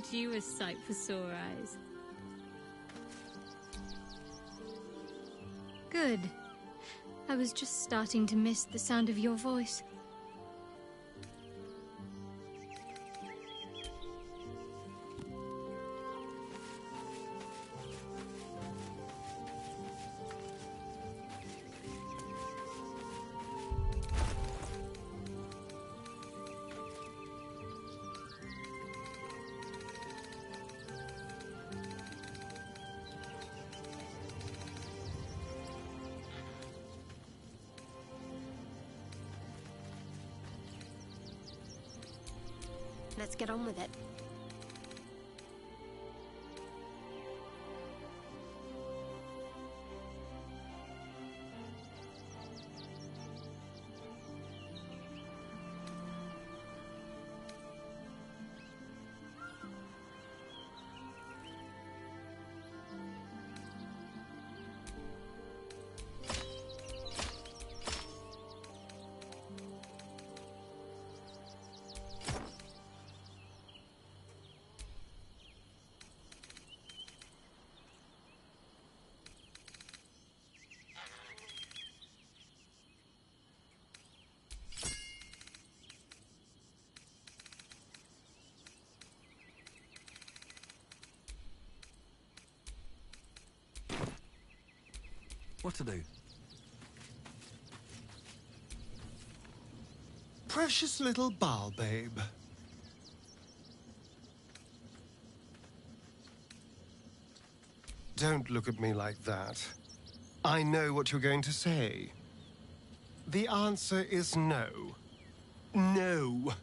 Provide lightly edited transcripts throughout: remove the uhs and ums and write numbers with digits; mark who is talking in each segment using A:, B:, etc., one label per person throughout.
A: Aren't you a sight for sore eyes? Good. I was just starting to miss the sound of your voice.
B: Let's get on with it.
C: What to do?
D: Precious little Baal babe. Don't look at me like that. I know what you're going to say. The answer is no. No.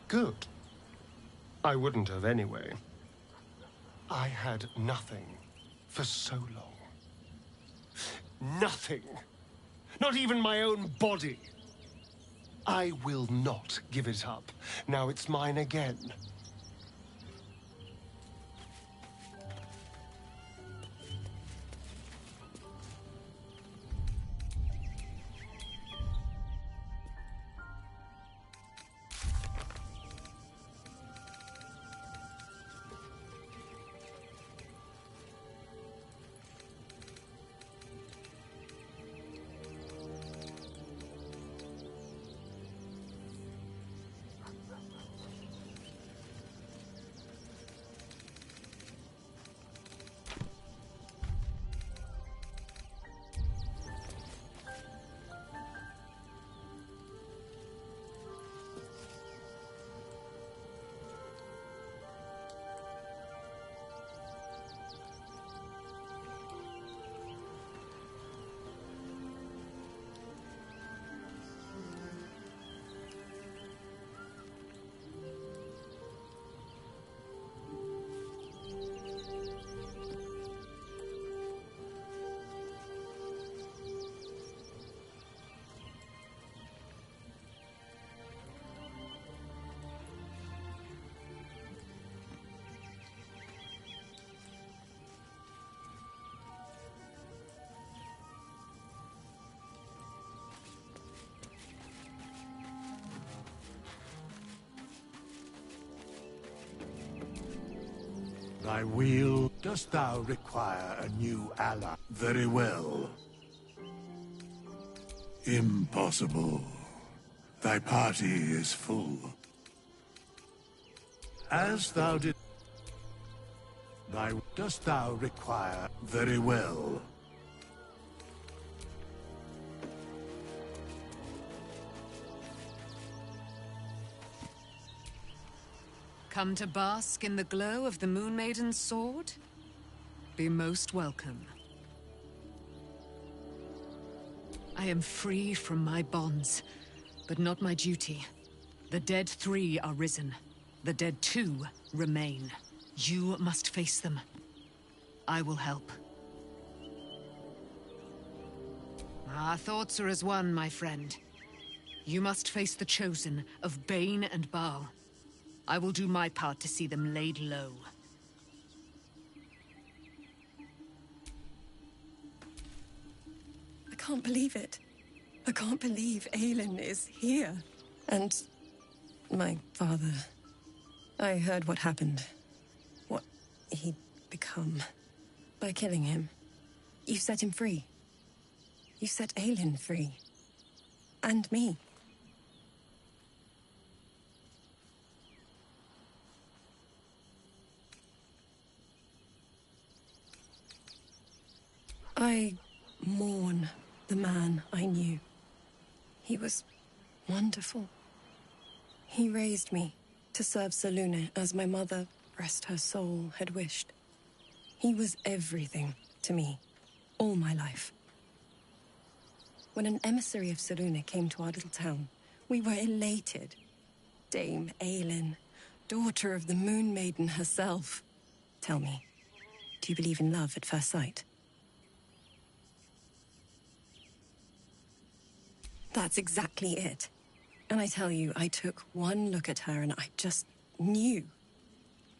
D: Good. I wouldn't have anyway. I had nothing for so long. Nothing. Not even my own body. I will not give it up. Now it's mine again.
E: Thy wheel, dost thou require a new ally? Very well. Impossible. Thy party is full. As thou did... Dost thou require... Very well.
F: Come to bask in the glow of the Moon Maiden's sword? Be most welcome. I am free from my bonds, but not my duty. The dead 3 are risen. The dead 2 remain. You must face them. I will help. Our thoughts are as one, my friend. You must face the Chosen of Bane and Baal. I will do my part to see them laid low.
G: I can't believe it. I can't believe Aelin is here. And my father. I heard what happened. What he'd become. By killing him. You set him free. You set Aelin free. And me. I mourn the man I knew. He was wonderful. He raised me to serve Selûne as my mother, rest her soul, had wished. He was everything to me, all my life. When an emissary of Selûne came to our little town, we were elated. Dame Aelin, daughter of the Moon Maiden herself. Tell me, do you believe in love at first sight? That's exactly it. And I tell you, I took one look at her and I just knew.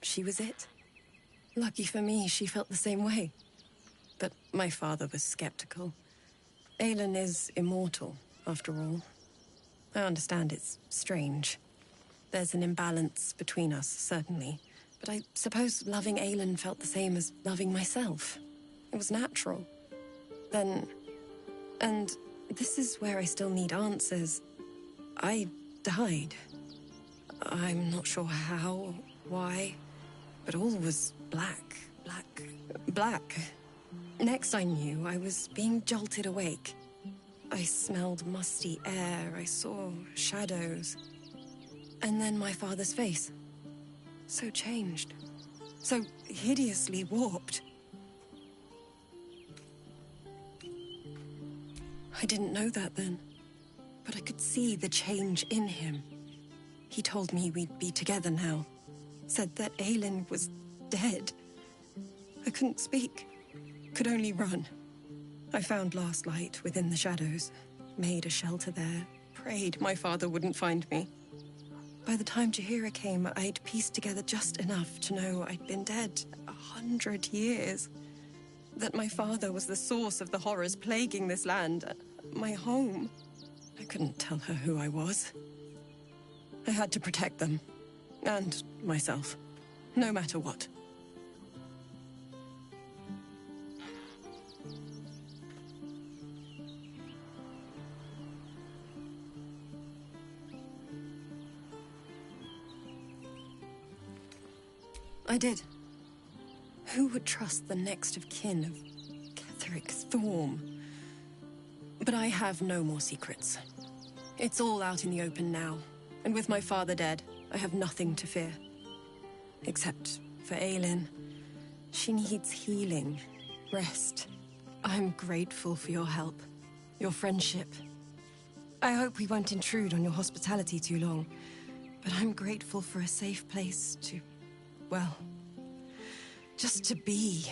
G: She was it. Lucky for me, she felt the same way. But my father was skeptical. Aelin is immortal, after all. I understand it's strange. There's an imbalance between us, certainly. But I suppose loving Aelin felt the same as loving myself. It was natural. Then... And this is where I still need answers. I died. I'm not sure how, why, but all was black, black, black. Next I knew, I was being jolted awake. I smelled musty air, I saw shadows. And then my father's face. So changed. So hideously warped. I didn't know that then. But I could see the change in him. He told me we'd be together now. Said that Aelin was dead. I couldn't speak. Could only run. I found last light within the shadows. Made a shelter there. Prayed my father wouldn't find me. By the time Jaheira came, I'd pieced together just enough to know I'd been dead 100 years. That my father was the source of the horrors plaguing this land. My home. I couldn't tell her who I was. I had to protect them. And myself. No matter what. I did. Who would trust the next of kin of Ketheric Thorm? But I have no more secrets. It's all out in the open now. And with my father dead, I have nothing to fear. Except for Aelin. She needs healing, rest. I'm grateful for your help, your friendship. I hope we won't intrude on your hospitality too long. But I'm grateful for a safe place to, well, just to be.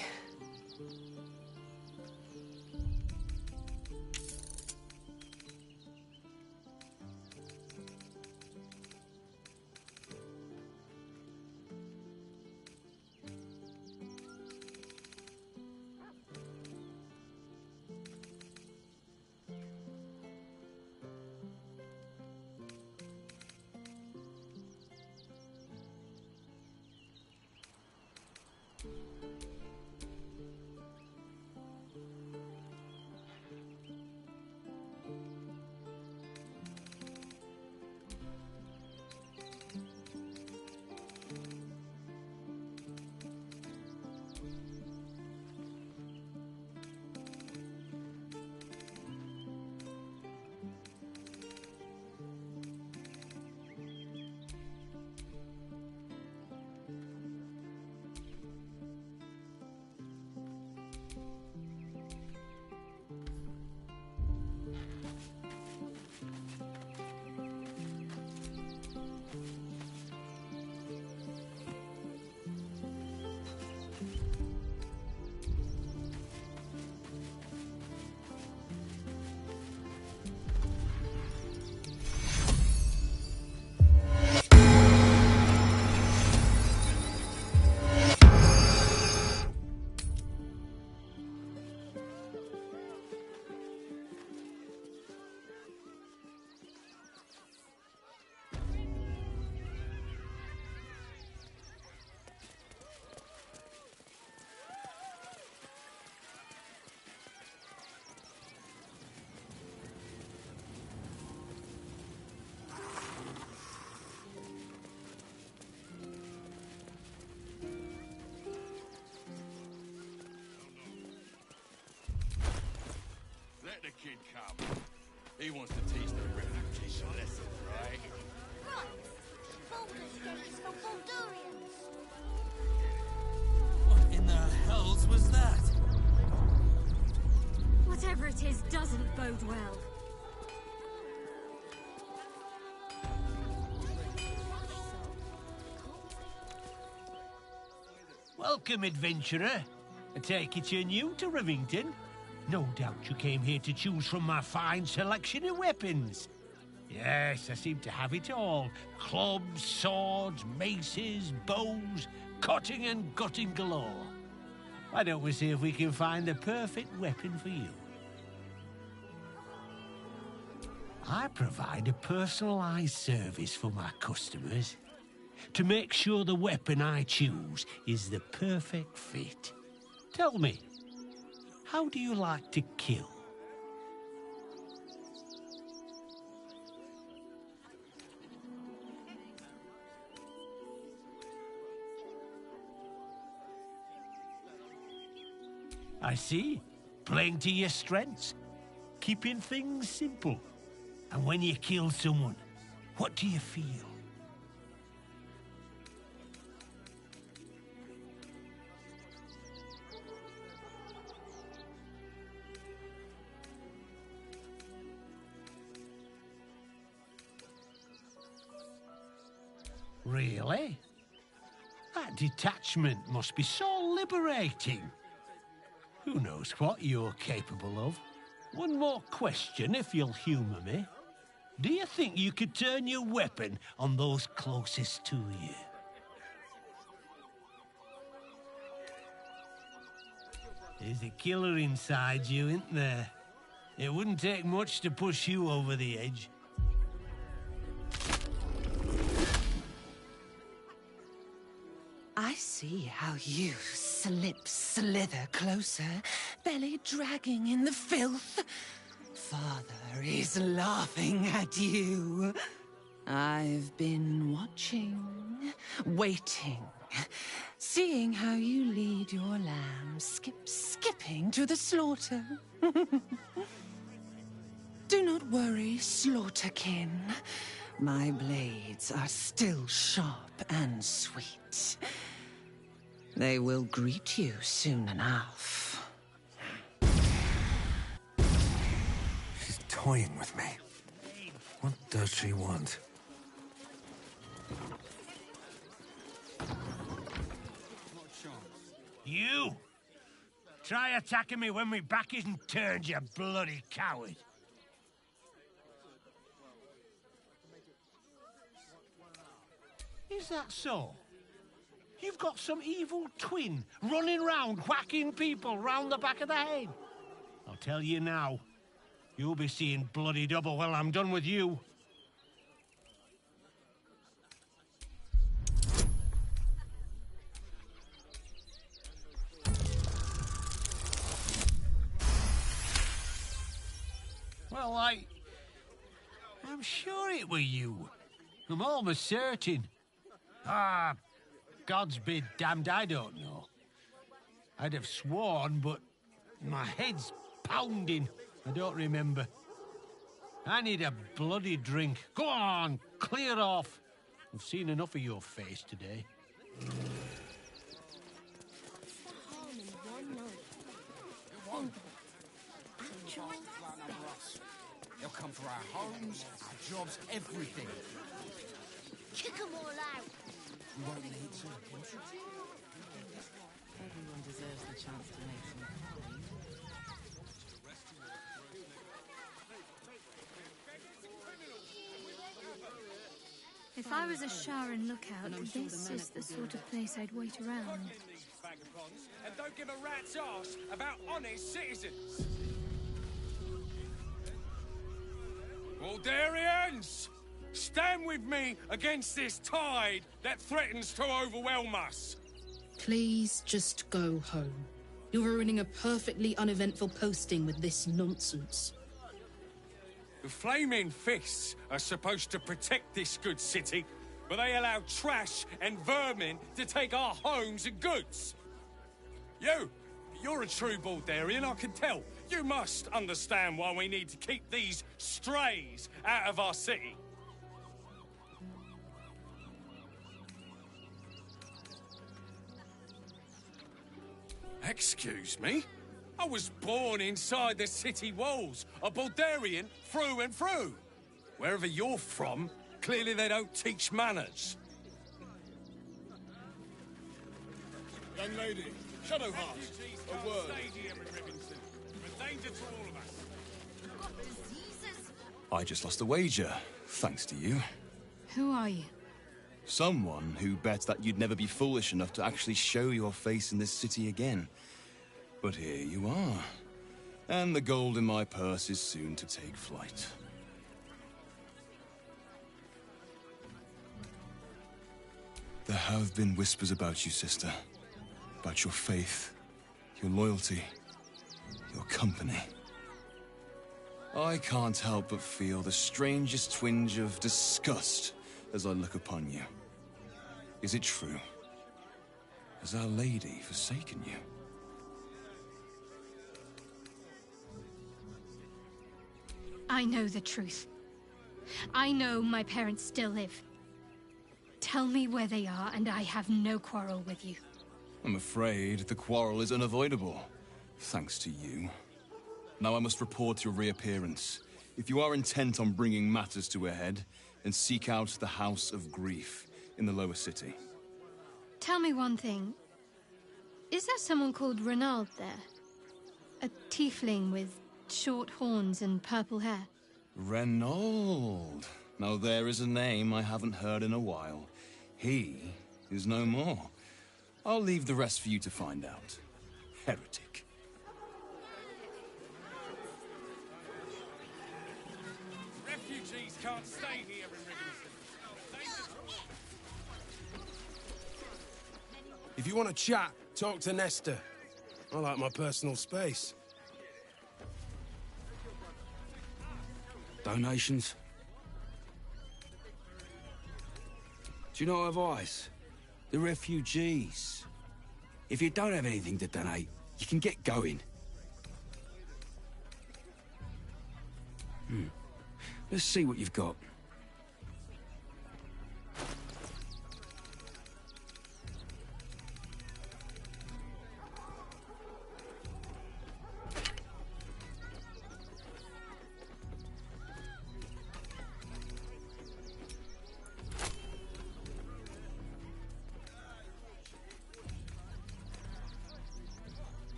H: the kid come. He wants to teach the British a lesson, right?
I: Right. Baldur's Gate is for Baldurians.
C: What in the hells was that?
A: Whatever it is doesn't bode well.
J: Welcome, adventurer. I take it you're new to Rivington. No doubt you came here to choose from my fine selection of weapons. Yes, I seem to have it all. Clubs, swords, maces, bows, cutting and gutting galore. Why don't we see if we can find the perfect weapon for you? I provide a personalized service for my customers to make sure the weapon I choose is the perfect fit. Tell me, how do you like to kill? I see. Playing to your strengths. Keeping things simple. And when you kill someone, what do you feel? Really? That detachment must be so liberating. Who knows what you're capable of? One more question, if you'll humour me. Do you think you could turn your weapon on those closest to you? There's a killer inside you, isn't there? It wouldn't take much to push you over the edge.
K: I see how you slither closer, belly dragging in the filth. Father is laughing at you. I've been watching, waiting, seeing how you lead your lamb skipping to the slaughter. Do not worry, slaughterkin. My blades are still sharp and sweet. They will greet you soon enough.
C: She's toying with me. What does she want?
J: You! Try attacking me when my back isn't turned, you bloody coward! Is that so? You've got some evil twin running round whacking people round the back of the head. I'll tell you now, you'll be seeing bloody double when I'm done with you. Well, I'm sure it were you. I'm almost certain. Ah, God's be damned, I don't know. I'd have sworn, but my head's pounding. I don't remember. I need a bloody drink. Go on, clear off. I've seen enough of your face today.
H: They'll come for our homes, our jobs, everything.
I: Kick them all out.
H: We won't need to.
K: Everyone deserves the chance to make some coin.
A: If I was a Sharon lookout, this is the sort of place I'd wait around.
L: And don't give a rat's ass about honest citizens. Waldarians! Stand with me against this tide that threatens to overwhelm us.
M: Please just go home. You're ruining a perfectly uneventful posting with this nonsense.
L: The Flaming Fists are supposed to protect this good city, but they allow trash and vermin to take our homes and goods. You're a true Baldarian, I can tell. You must understand why we need to keep these strays out of our city. Excuse me? I was born inside the city walls, a Baldarian through and through. Wherever you're from, clearly they don't teach manners.
H: Young lady, Shadowheart, a word.
L: Stay here in Rivington. We're danger to all of us.
N: I just lost a wager, thanks to you.
A: Who are you?
N: Someone who bet that you'd never be foolish enough to actually show your face in this city again. But here you are. And the gold in my purse is soon to take flight. There have been whispers about you, sister. About your faith, your loyalty, your company. I can't help but feel the strangest twinge of disgust as I look upon you. Is it true? Has Our Lady forsaken you?
A: I know the truth. I know my parents still live. Tell me where they are, and I have no quarrel with you.
N: I'm afraid the quarrel is unavoidable, thanks to you. Now I must report your reappearance. If you are intent on bringing matters to a head, then seek out the House of Grief in the lower city.
A: Tell me one thing. Is there someone called Renaud there? A tiefling with short horns and purple hair?
N: Renaud. Now there is a name I haven't heard in a while. He is no more. I'll leave the rest for you to find out. Heretic.
L: Refugees can't stay here in Rivington.
O: If you want to chat, talk to Nestor. I like my personal space. Donations? Do you know advice? The refugees. If you don't have anything to donate, you can get going. Let's see what you've got.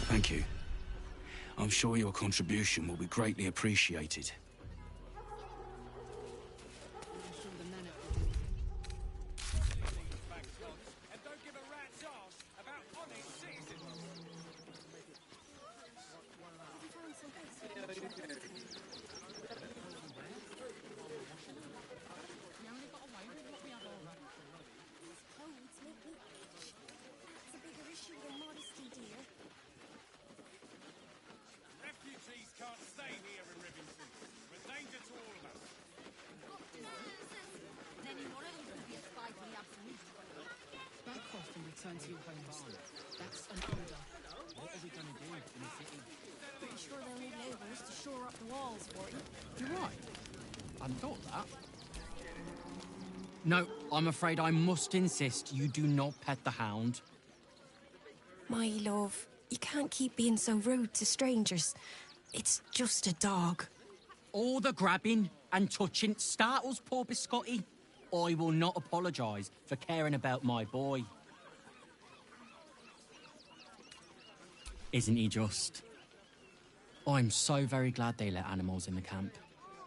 O: Thank you. I'm sure your contribution will be greatly appreciated.
L: Refugees can't stay here in Rivington. We're danger to all of us.
M: Back off and return to your homes. That's an order. What are we going to do in the city?
I: Pretty sure they'll need labourers to shore up the walls for you.
P: You're right. I hadn't thought that. No, I'm afraid I must insist you do not pet the hound.
G: My love, you can't keep being so rude to strangers. It's just a dog.
P: All the grabbing and touching startles poor Biscotti. I will not apologise for caring about my boy. Isn't he just? I'm so very glad they let animals in the camp.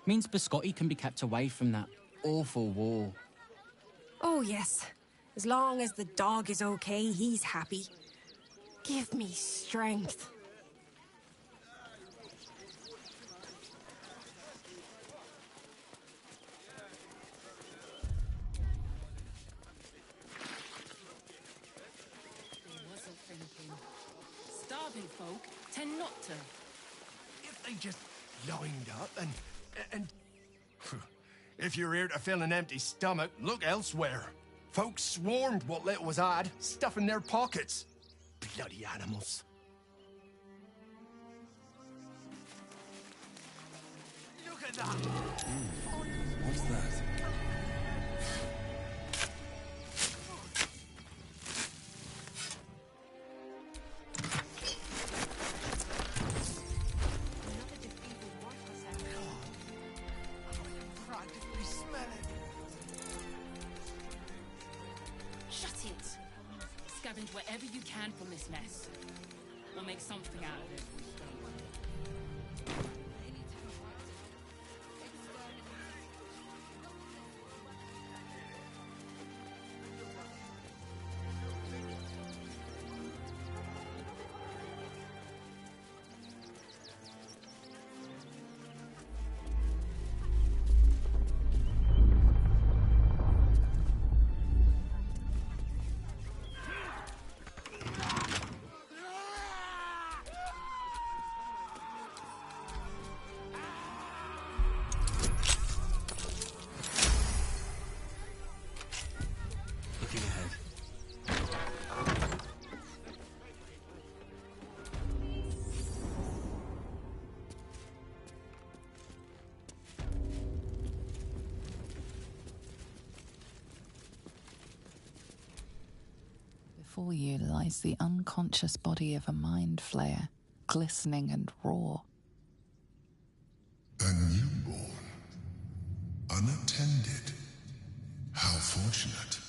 P: Means Biscotti can be kept away from that awful war.
G: Oh, yes. As long as the dog is okay, he's happy. Give me strength.
M: Starving folk tend not to.
D: If they just lined up and
Q: If you're here to fill an empty stomach, look elsewhere. Folks swarmed what little was odd, stuffing their pockets. Bloody animals. Look at that!
N: What's that?
R: Shut it! Scavenge wherever you can from this mess. We'll make something out of it.
S: Before you lies the unconscious body of a mind flayer, glistening and raw.
E: A newborn. Unattended. How fortunate.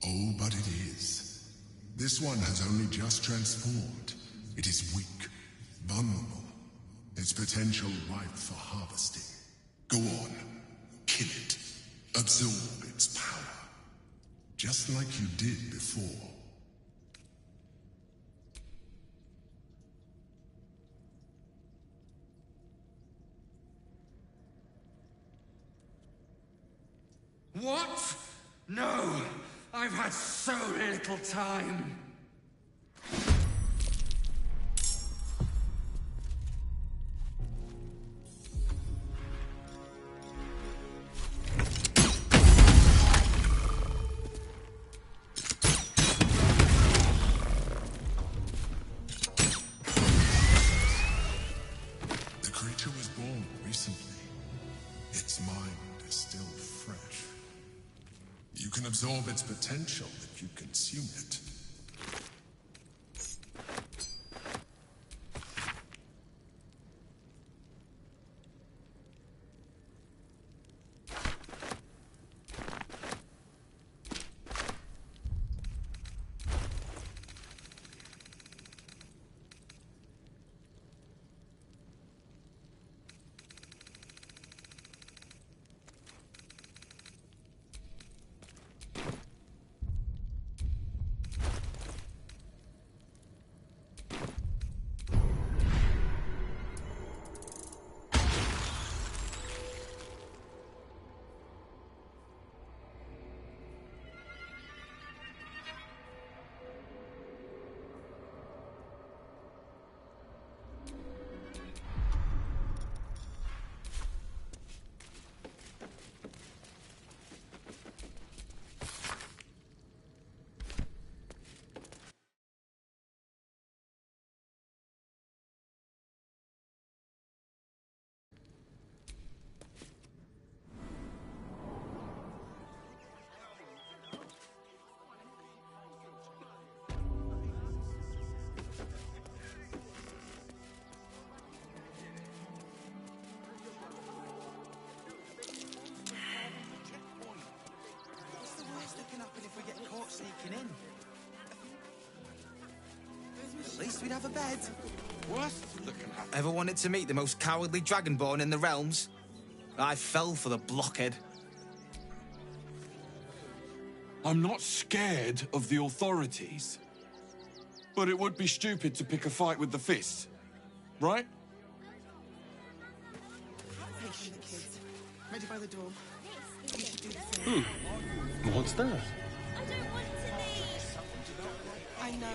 E: Oh, but it is. This one has only just transformed. It is weak, vulnerable. Its potential ripe for harvesting. Go on. Kill it. Absorb its power. Just like you did before.
O: What? No! I've had so little time!
E: The creature was born recently. Its mind is still fresh. You can absorb its potential if you consume it.
T: Sneaking in. At least we'd have a bed.
O: What?
T: Ever wanted to meet the most cowardly dragonborn in the realms? I fell for the blockhead.
O: I'm not scared of the authorities. But it would be stupid to pick a fight with the fist. Right?
T: Hey, kids. Ready by the door. You should do the same.
D: What's that?
T: I know.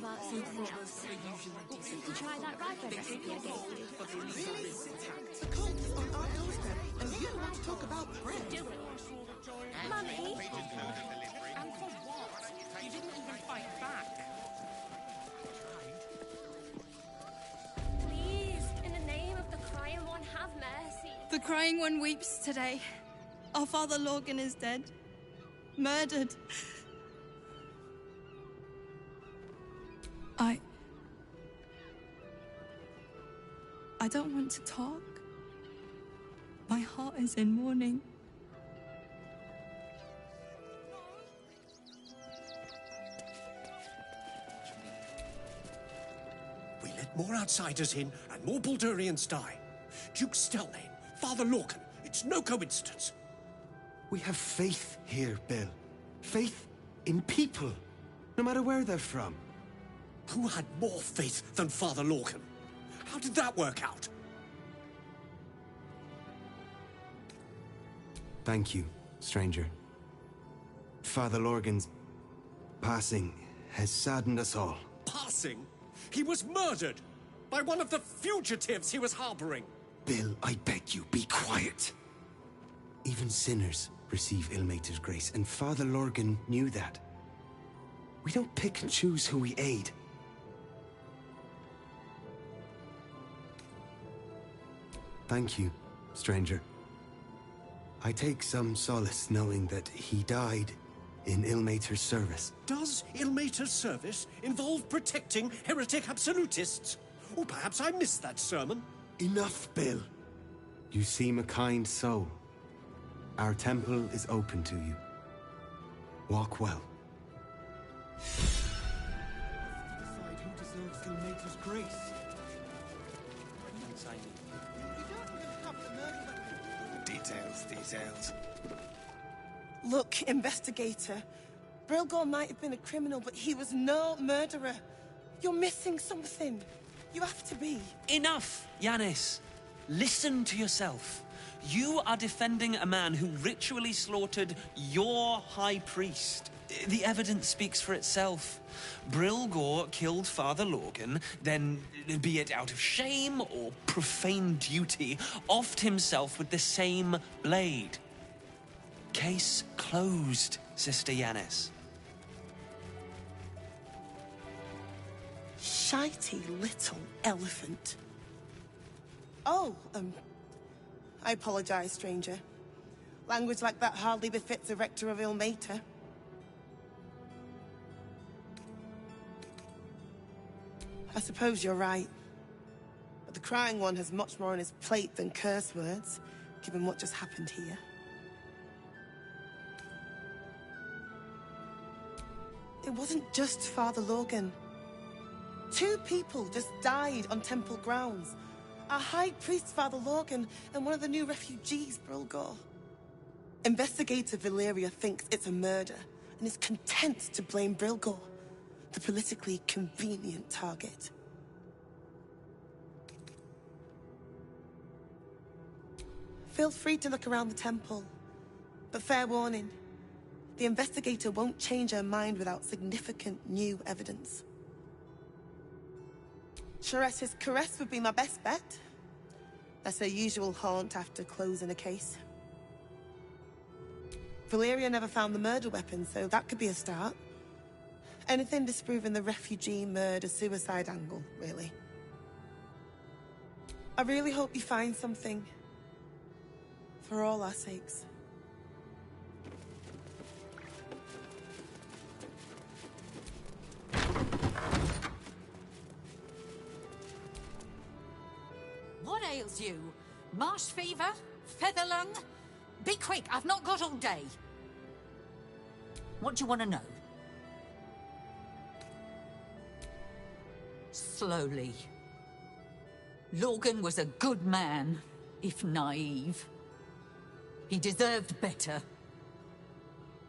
I: about something else? Did you try that rifle recipe I gave you?
U: Really? The cult is on our doorstep, and you want to talk about bread?
I: Mummy?
R: And for what? You didn't even fight back.
I: Please, in the name of the Crying One, have mercy.
V: The Crying One weeps today. Our father Lorgan is dead. Murdered. I don't want to talk. My heart is in mourning.
W: We let more outsiders in, and more Baldurians die. Duke Stellane, Father Lorcan, it's no coincidence.
X: We have faith here, Bill. Faith in people, no matter where they're from.
W: Who had more faith than Father Lorcan? How did that work out?
X: Thank you, stranger. Father Lorgan's passing has saddened us all.
W: Passing? He was murdered by one of the fugitives he was harboring.
X: Bill, I beg you, be quiet. Even sinners receive Ilmater's grace, and Father Lorgan knew that. We don't pick and choose who we aid. Thank you, stranger. I take some solace knowing that he died in Ilmater's service.
W: Does Ilmater's service involve protecting heretic absolutists? Or perhaps I missed that sermon.
X: Enough, Bill. You seem a kind soul. Our temple is open to you. Walk well. Decide who deserves Ilmater's grace.
Q: Details.
U: Look, investigator. Brilgor might have been a criminal, but he was no murderer. You're missing something. You have to be.
Y: Enough, Yanis. Listen to yourself. You are defending a man who ritually slaughtered your high priest. The evidence speaks for itself. Brilgor killed Father Lorgan, then, be it out of shame or profane duty, offed himself with the same blade. Case closed, Sister Yanis.
U: Shitey little elephant. Oh, I apologize, stranger. Language like that hardly befits a rector of Ilmater. I suppose you're right. But the Crying One has much more on his plate than curse words, given what just happened here. It wasn't just Father Lorgan. 2 people just died on temple grounds. Our High Priest, Father Lorgan, and one of the new refugees, Brilgor. Investigator Valeria thinks it's a murder, and is content to blame Brilgor, the politically convenient target. Feel free to look around the temple, but fair warning, the investigator won't change her mind without significant new evidence. Sharess's caress would be my best bet. That's her usual haunt after closing a case. Valeria never found the murder weapon, so that could be a start. Anything disproving the refugee murder-suicide angle, really. I really hope you find something. For all our sakes.
Z: What ails you? Marsh fever? Feather lung? Be quick, I've not got all day. What do you want to know? Slowly. Lorgan was a good man, if naive. He deserved better.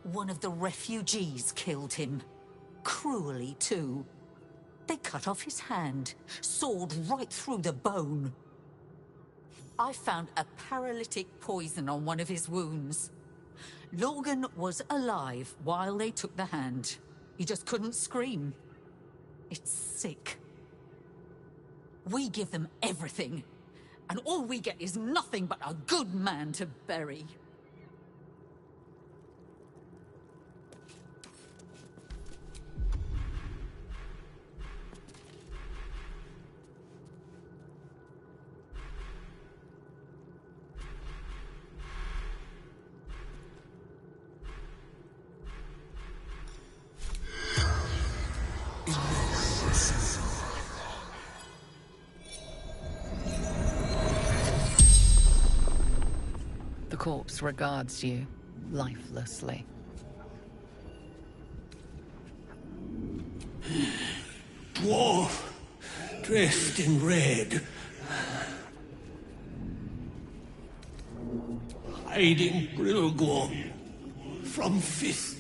Z: One of the refugees killed him. Cruelly, too. They cut off his hand, sawed right through the bone. I found a paralytic poison on one of his wounds. Lorgan was alive while they took the hand. He just couldn't scream. It's sick. We give them everything, and all we get is nothing but a good man to bury.
S: The corpse regards you lifelessly.
W: Dwarf, dressed in red. Hiding Brilgorn from fists.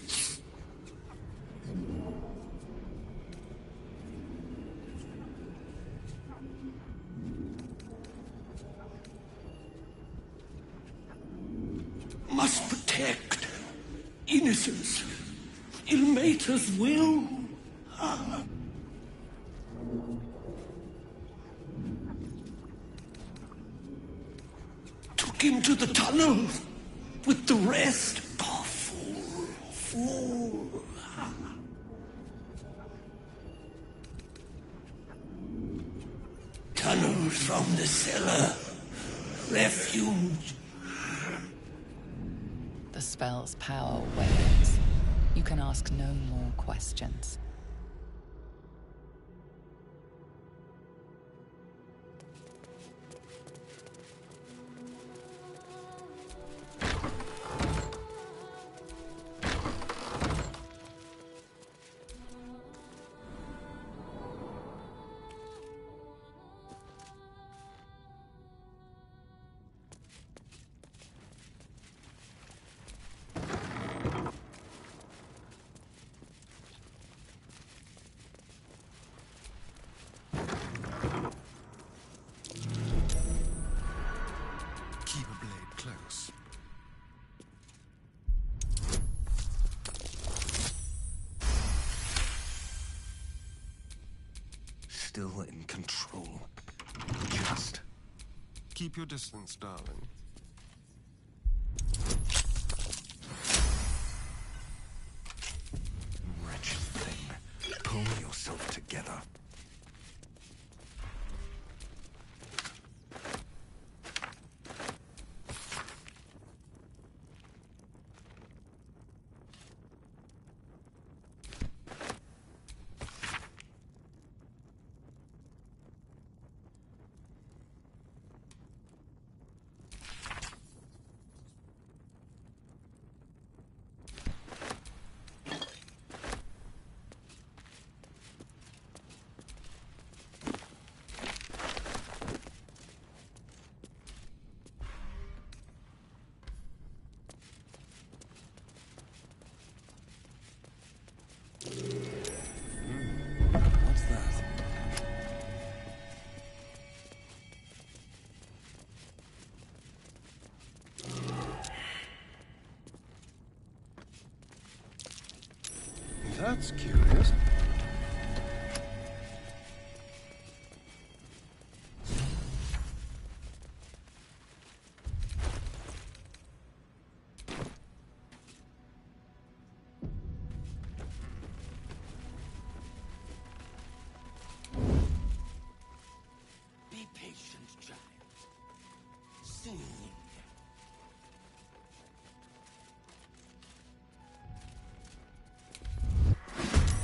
W: Must protect innocence. Ilmater's will. Took him to the tunnels with the rest. Oh, fool. Tunnels from the cellar. Refuge.
S: The spell's power wanes. You can ask no more questions.
D: Still in control. Just keep your distance, darling. Wretched thing. Pull yourself together.
N: What's that?
D: That's curious.
W: Be patient, child. Soon.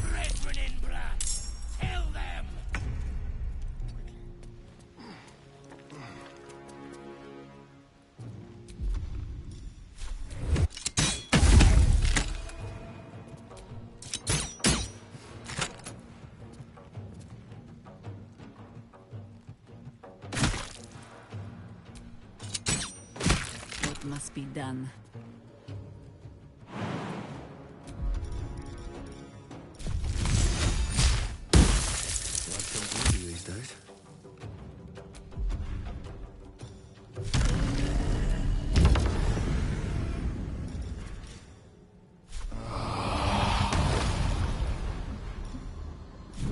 W: Brethren in blood, tell them!
Z: What must be done?
X: Blood comes easy these days.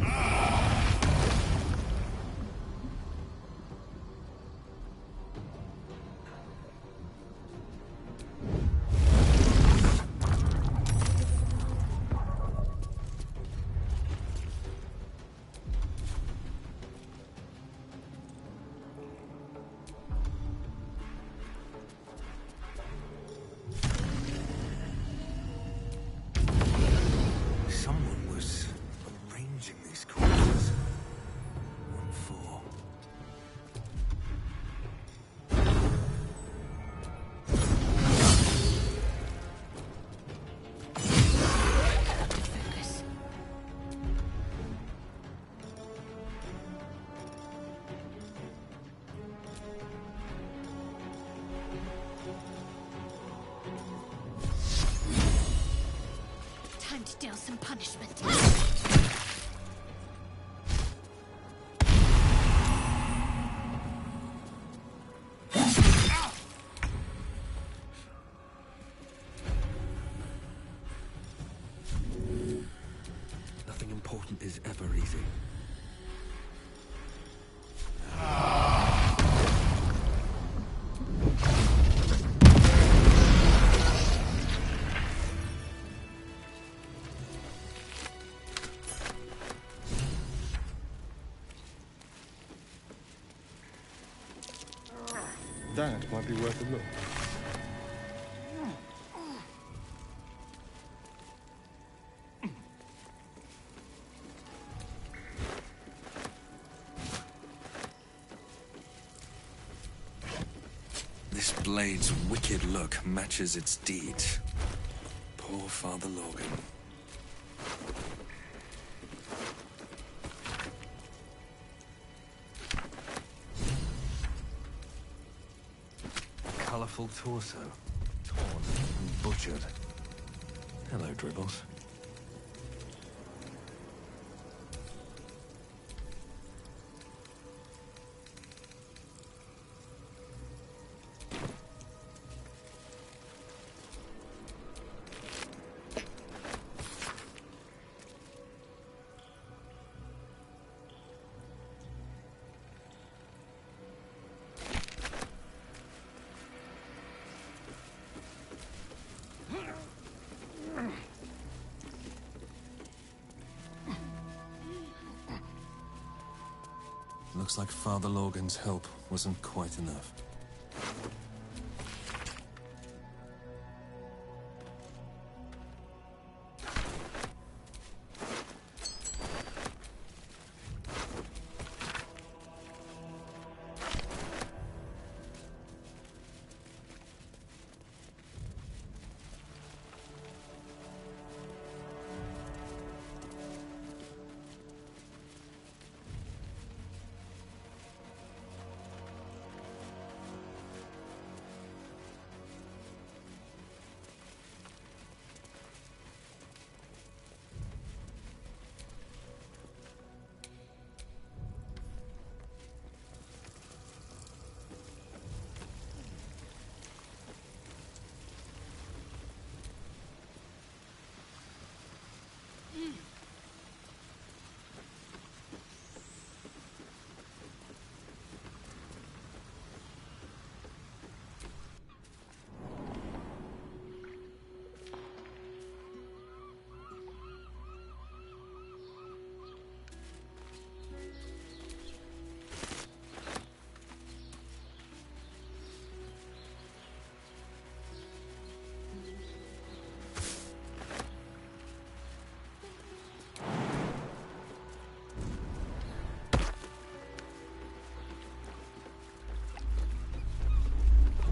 W: Ah!
A: deal some punishment.
W: Nothing important is ever easy.
D: That might be worth a look.
O: This blade's wicked look matches its deeds. Poor Father Logan.
W: Colourful torso, torn and butchered. Hello, Dribbles.
O: Looks like Father Logan's help wasn't quite enough.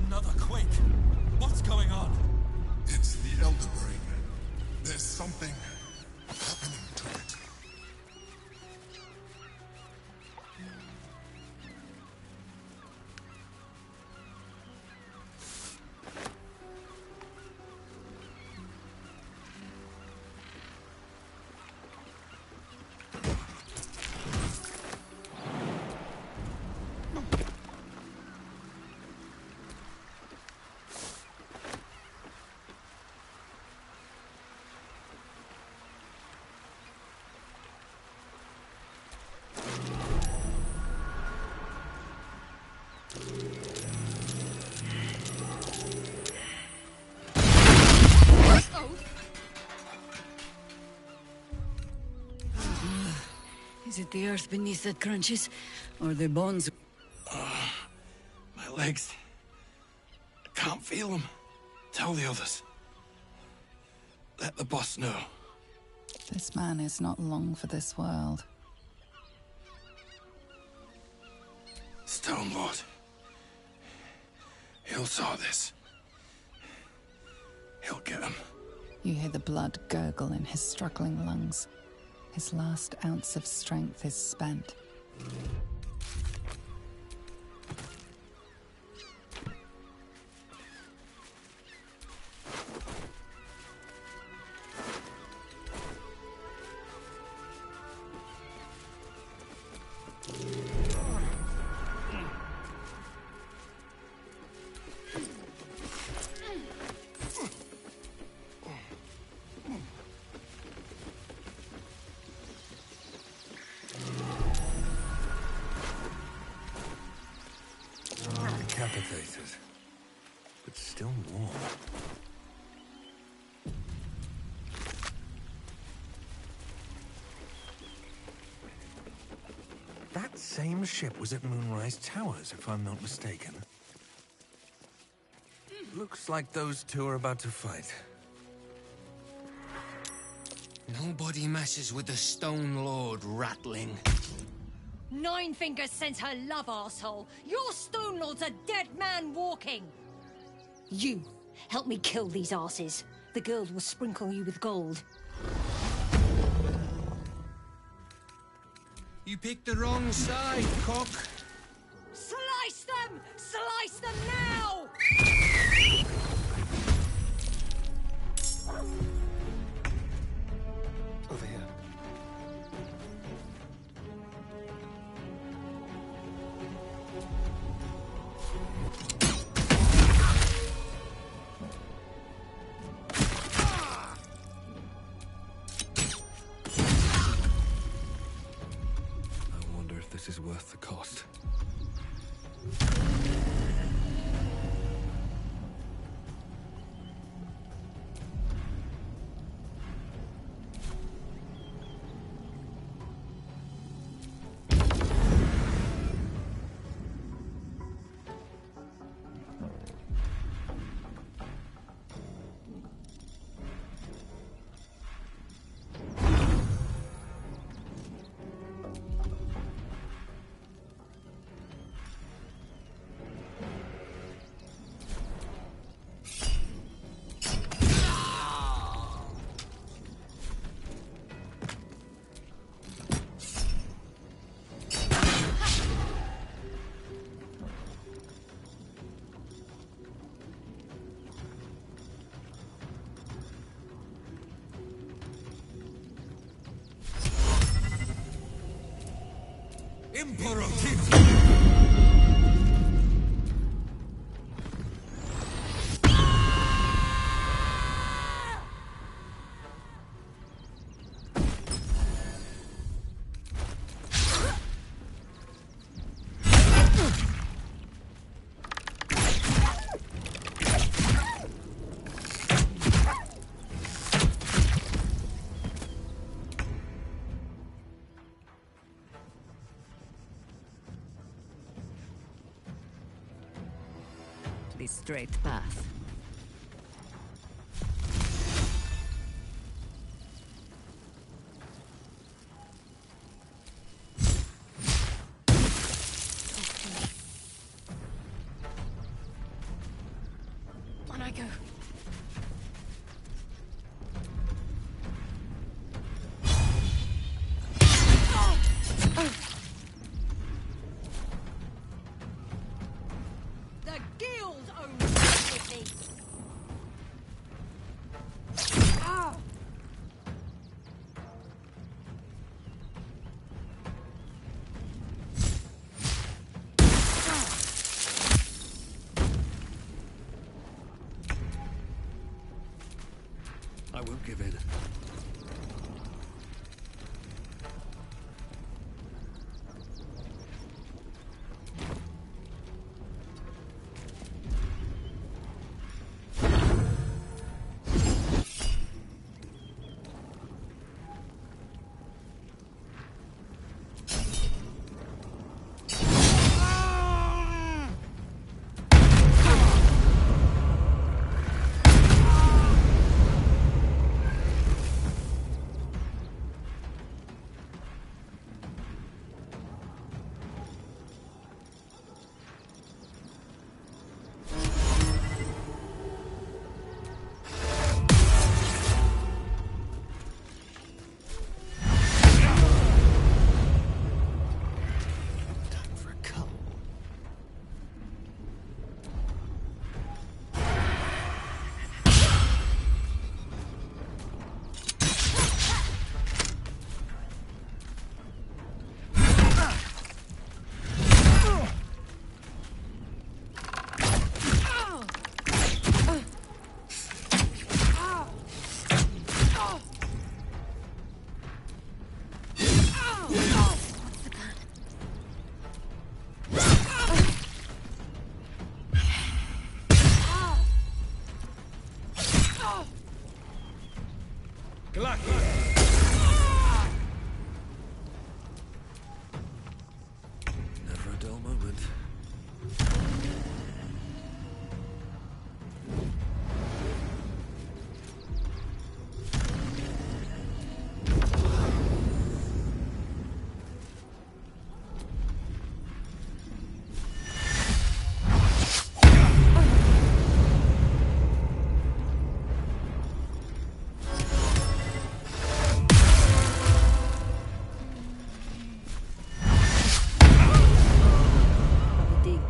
O: Another quake! What's going on?
E: It's the Elder Brain. There's something happening to it.
B: Is it the earth beneath that crunches, or the bones?
O: My legs. I can't feel them. Tell the others. Let the boss know.
S: This man is not long for this world.
O: Stone Lord. He'll saw this. He'll get him.
S: You hear the blood gurgle in his struggling lungs. His last ounce of strength is spent.
C: but still warm. That same ship was at Moonrise Towers, if I'm not mistaken. Looks like those two are about to fight.
X: Nobody messes with the Stone Lord, Ratling.
I: Nine Fingers sends her love, arsehole. Your Stone Lord's a dead man walking. You, help me kill these asses. The girls will sprinkle you with gold.
X: You picked the wrong side, cock.
I: Slice them! Slice them now!
D: Over here.
C: I wonder if this is worth the cost.
Z: The straight path.
I: On I go. The guild owns me. Ah!
C: I won't give in. Never a dull moment.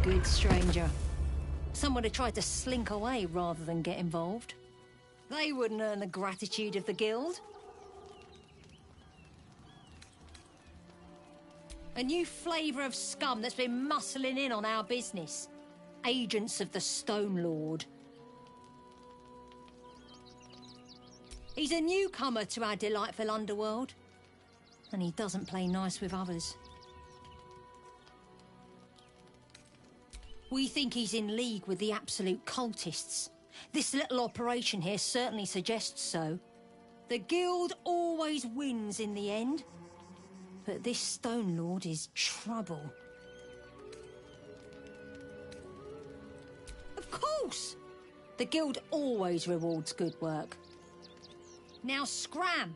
I: Good stranger. Someone who tried to slink away rather than get involved. They wouldn't earn the gratitude of the guild. A new flavour of scum that's been muscling in on our business. Agents of the Stone Lord. He's a newcomer to our delightful underworld. And he doesn't play nice with others. We think he's in league with the absolute cultists. This little operation here certainly suggests so. The guild always wins in the end. But this Stone Lord is trouble. Of course! The guild always rewards good work. Now scram!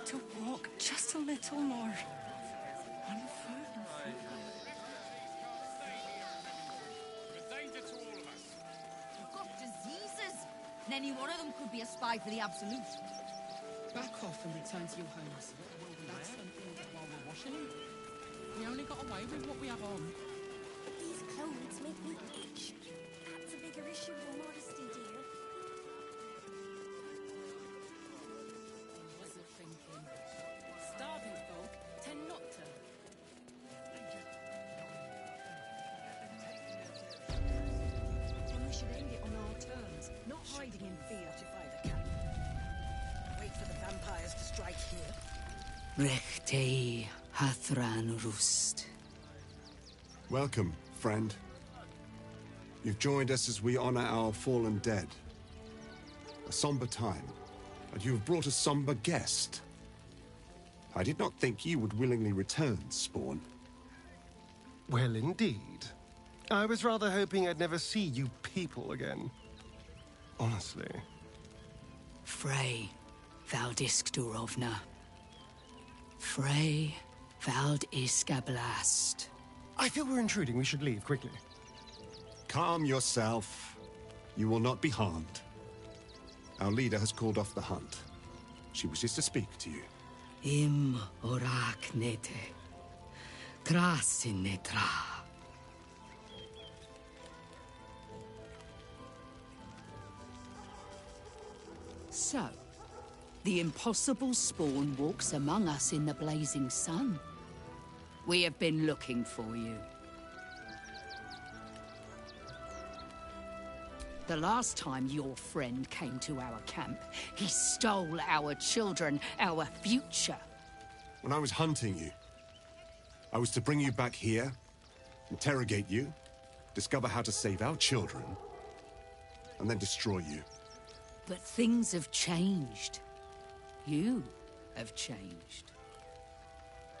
V: To walk just a little more. One foot.
Z: You've got diseases. And any one of them could be a spy for the Absolute.
M: Back off and return to your homes. That's something that while we're washing them, we only got away with what we have on.
F: These clothes make me itch. That's a bigger issue than modesty, dear.
R: Starving folk tend not to.
V: And we should end it on our terms, not hiding in fear to fight a camp. Wait for the vampires to strike here.
B: Rechtei Hathran Rust.
E: Welcome, friend. You've joined us as we honor our fallen dead. A somber time, and you have brought a somber guest. I did not think you would willingly return, Spawn.
D: Well, indeed. I was rather hoping I'd never see you people again. Honestly.
B: Frey Valdisk Durovna. Frey Valdiskablast.
D: I feel we're intruding. We should leave quickly.
E: Calm yourself. You will not be harmed. Our leader has called off the hunt. She wishes to speak to you.
B: Im orak nete. Trasin netra. So,
G: The impossible spawn walks among us in the blazing sun. We have been looking for you. The last time your friend came to our camp, he stole our children, our future.
E: When I was hunting you, I was to bring you back here, interrogate you, discover how to save our children, and then destroy you.
G: But things have changed. You have changed.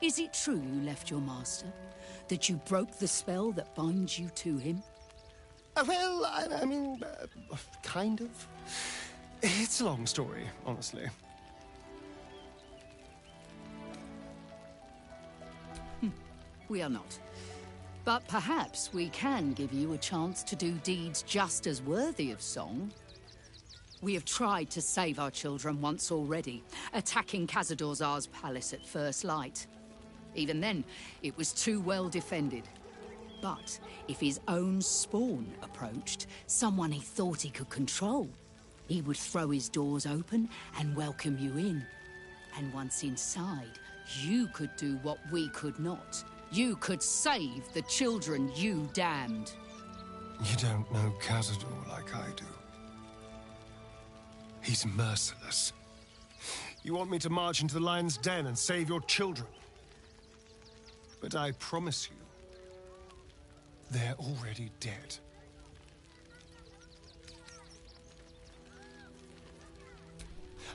G: Is it true you left your master? That you broke the spell that binds you to him?
D: Well, I mean, kind of. It's a long story, honestly.
G: We are not. But perhaps we can give you a chance to do deeds just as worthy of song. We have tried to save our children once already, attacking Khazad-dûr's palace at first light. Even then, it was too well defended. But if his own spawn approached, someone he thought he could control, he would throw his doors open and welcome you in. And once inside, you could do what we could not. You could save the children you damned.
D: You don't know Khazad-dûr like I do. He's merciless. You want me to march into the lion's den and save your children? But I promise you, they're already dead.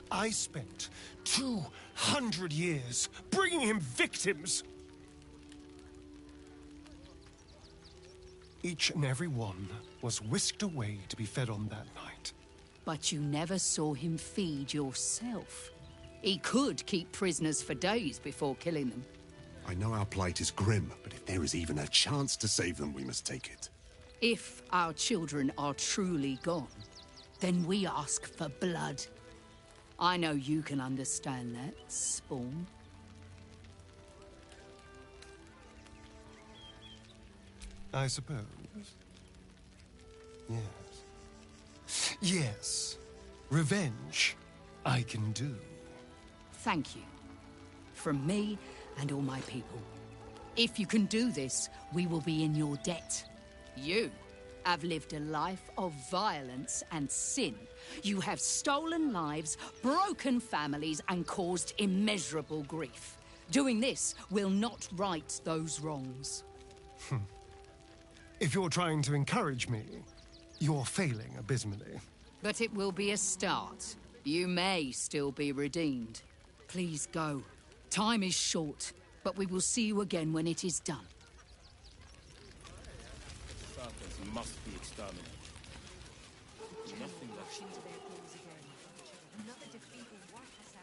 D: I spent 200 years bringing him victims. Each and every one was whisked away to be fed on that night.
G: But you never saw him feed yourself. He could keep prisoners for days before killing them.
E: I know our plight is grim, but if there is even a chance to save them, we must take it.
G: If our children are truly gone, then we ask for blood. I know you can understand that, Spawn.
D: I suppose. Yes. Yes. Revenge, I can do.
G: Thank you. From me and all my people. If you can do this, we will be in your debt. You have lived a life of violence and sin. You have stolen lives, broken families, and caused immeasurable grief. Doing this will not right those wrongs.
D: If you're trying to encourage me, you're failing abysmally.
G: But it will be a start. You may still be redeemed. Please go. Time is short, but we will see you again when it is done.
H: Serpents must be exterminated. Nothing left.
F: Another defeat will wipe us out.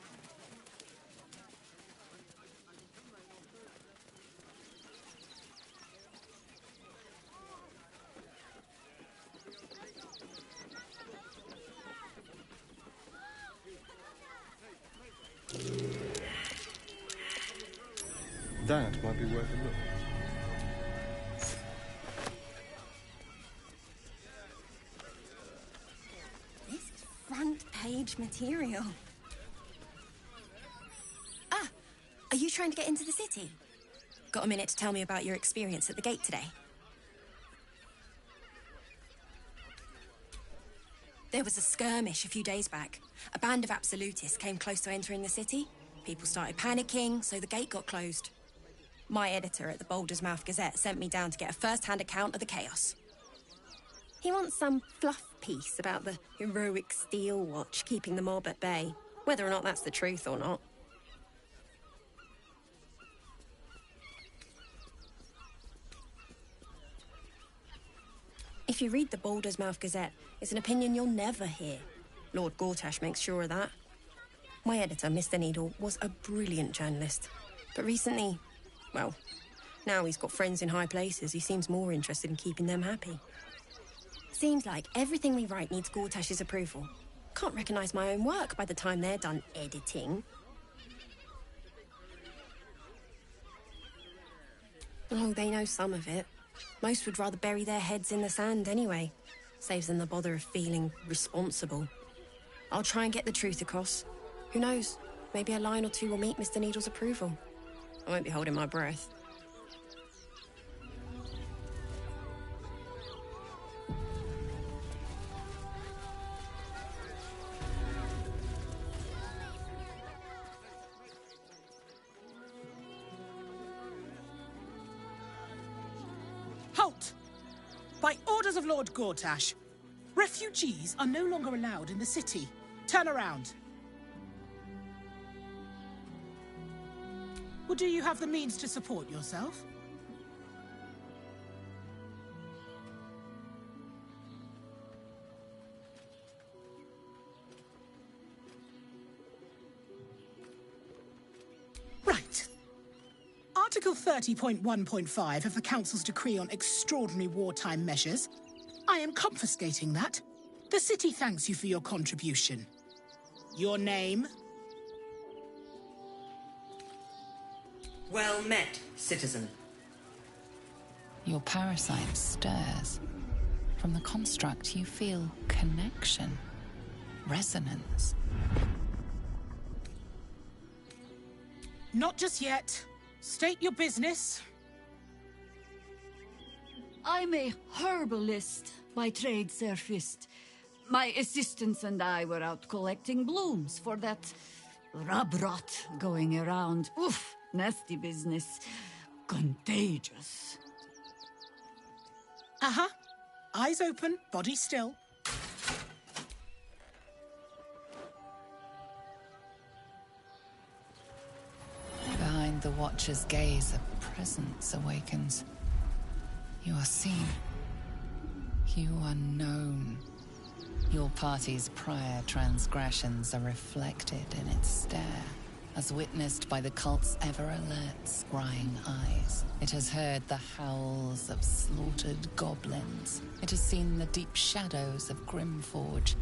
D: That might be worth a look.
F: This is front page material. Ah, are you trying to get into the city? Got a minute to tell me about your experience at the gate today? There was a skirmish a few days back. A band of absolutists came close to entering the city. People started panicking, so the gate got closed. My editor at the Boulder's Mouth Gazette sent me down to get a first-hand account of the chaos. He wants some fluff piece about the heroic steel watch keeping the mob at bay, whether or not that's the truth or not. If you read the Boulder's Mouth Gazette, it's an opinion you'll never hear. Lord Gortash makes sure of that. My editor, Mr. Needle, was a brilliant journalist. But recently, well, now he's got friends in high places. He seems more interested in keeping them happy. Seems like everything we write needs Gortash's approval. Can't recognise my own work by the time they're done editing. Oh, they know some of it. Most would rather bury their heads in the sand anyway. Saves them the bother of feeling responsible. I'll try and get the truth across. Who knows? Maybe a line or two will meet Mr. Needle's approval. I won't be holding my breath.
J: Halt! By orders of Lord Gortash, refugees are no longer allowed in the city. Turn around. Or do you have the means to support yourself? Right. Article 30.1.5 of the Council's decree on extraordinary wartime measures. I am confiscating that. The city thanks you for your contribution. Your name?
K: Well met, citizen.
S: Your parasite stirs. From the construct, you feel connection, resonance.
J: Not just yet. State your business.
B: I'm a herbalist by trade, Sir Fist. My assistants and I were out collecting blooms for that rub rot going around. Oof, nasty business. Contagious.
J: Uh-huh. Eyes open, body still.
S: Behind the Watcher's gaze, a presence awakens. You are seen. You are known. Your party's prior transgressions are reflected in its stare, as witnessed by the cult's ever-alert, scrying eyes. It has heard the howls of slaughtered goblins. It has seen the deep shadows of Grimforge,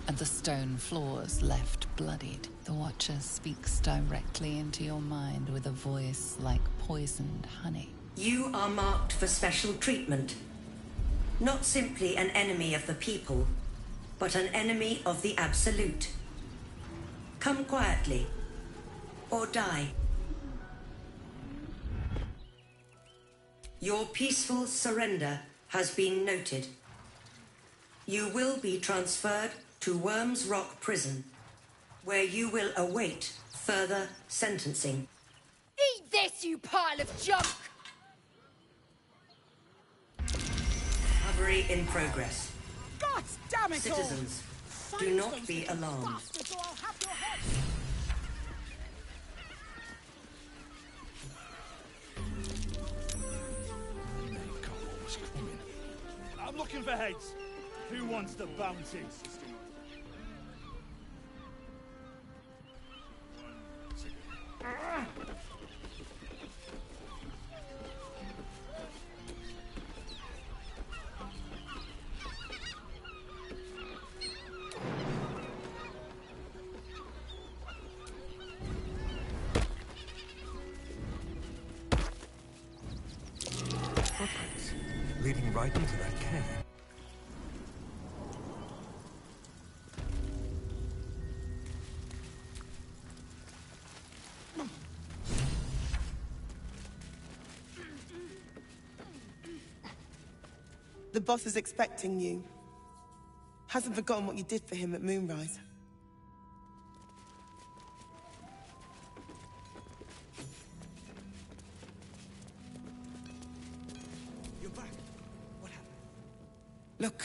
S: and the stone floors left bloodied. The Watcher speaks directly into your mind with a voice like poisoned honey.
K: You are marked for special treatment. Not simply an enemy of the people, but an enemy of the Absolute. Come quietly, or die. Your peaceful surrender has been noted. You will be transferred to Worms Rock Prison, where you will await further sentencing.
I: Eat this, you pile of junk!
K: Recovery in progress.
J: God damn it all!
K: Citizens, do not be alarmed.
J: Bastards, or I'll have your head!
L: I'm looking for heads. Who wants the bounty?
C: Footprints leading right into that cave.
U: The boss is expecting you. Hasn't forgotten what you did for him at Moonrise.
W: You're back. What happened? Look,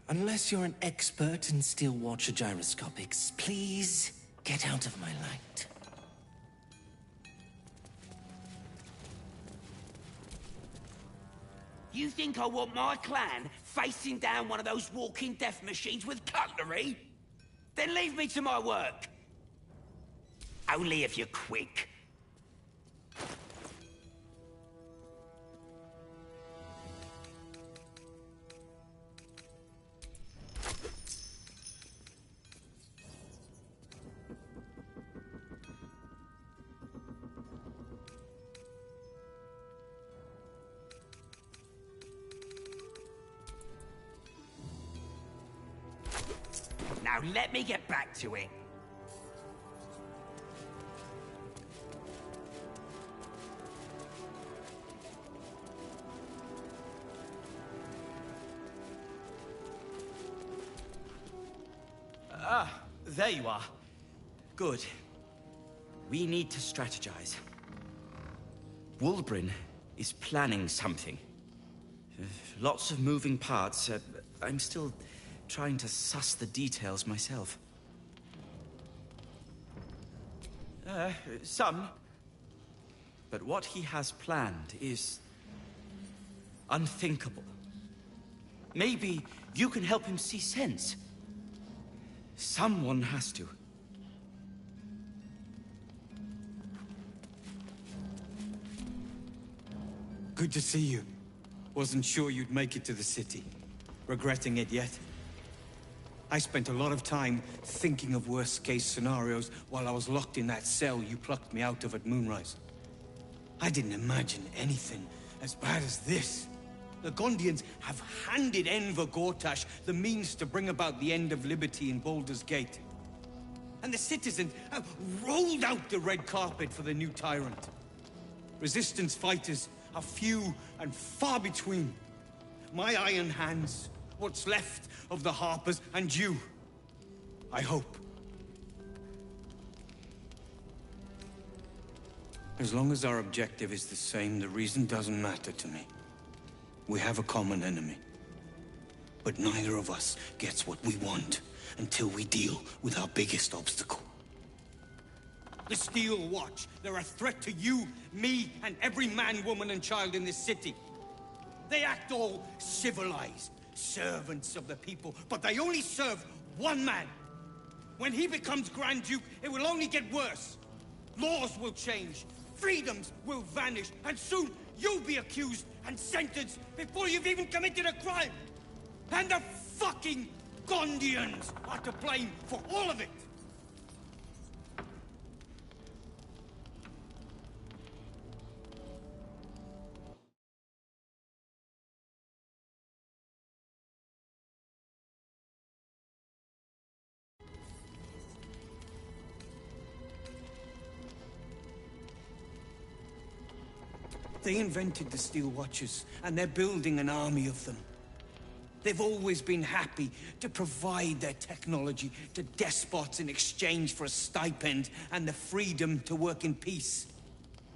W: unless you're an expert in Steel Watcher gyroscopics, please get out of my light.
P: You think I want my clan facing down one of those walking death machines with cutlery? Then leave me to my work. Only if you're quick. Now let me get back to it.
A: There you are. Good. We need to strategize. Wulbrin is planning something. Lots of moving parts. I'm still trying to suss the details myself. Some. But what he has planned is unthinkable. Maybe you can help him see sense. Someone has to.
W: Good to see you. Wasn't sure you'd make it to the city. Regretting it yet? I spent a lot of time thinking of worst-case scenarios while I was locked in that cell you plucked me out of at Moonrise. I didn't imagine anything as bad as this. The Gondians have handed Enver Gortash the means to bring about the end of liberty in Baldur's Gate. And the citizens have rolled out the red carpet for the new tyrant. Resistance fighters are few and far between. My iron hands, what's left of the Harpers, and you. I hope. As long as our objective is the same, the reason doesn't matter to me. We have a common enemy. But neither of us gets what we want until we deal with our biggest obstacle. The Steel Watch. They're a threat to you, me, and every man, woman, and child in this city. They act all civilized, servants of the people, but they only serve one man. When he becomes Grand Duke, it will only get worse. Laws will change, freedoms will vanish, and soon you'll be accused and sentenced before you've even committed a crime. And the fucking Gondians are to blame for all of it. They invented the Steel Watchers, and they're building an army of them. They've always been happy to provide their technology to despots in exchange for a stipend and the freedom to work in peace.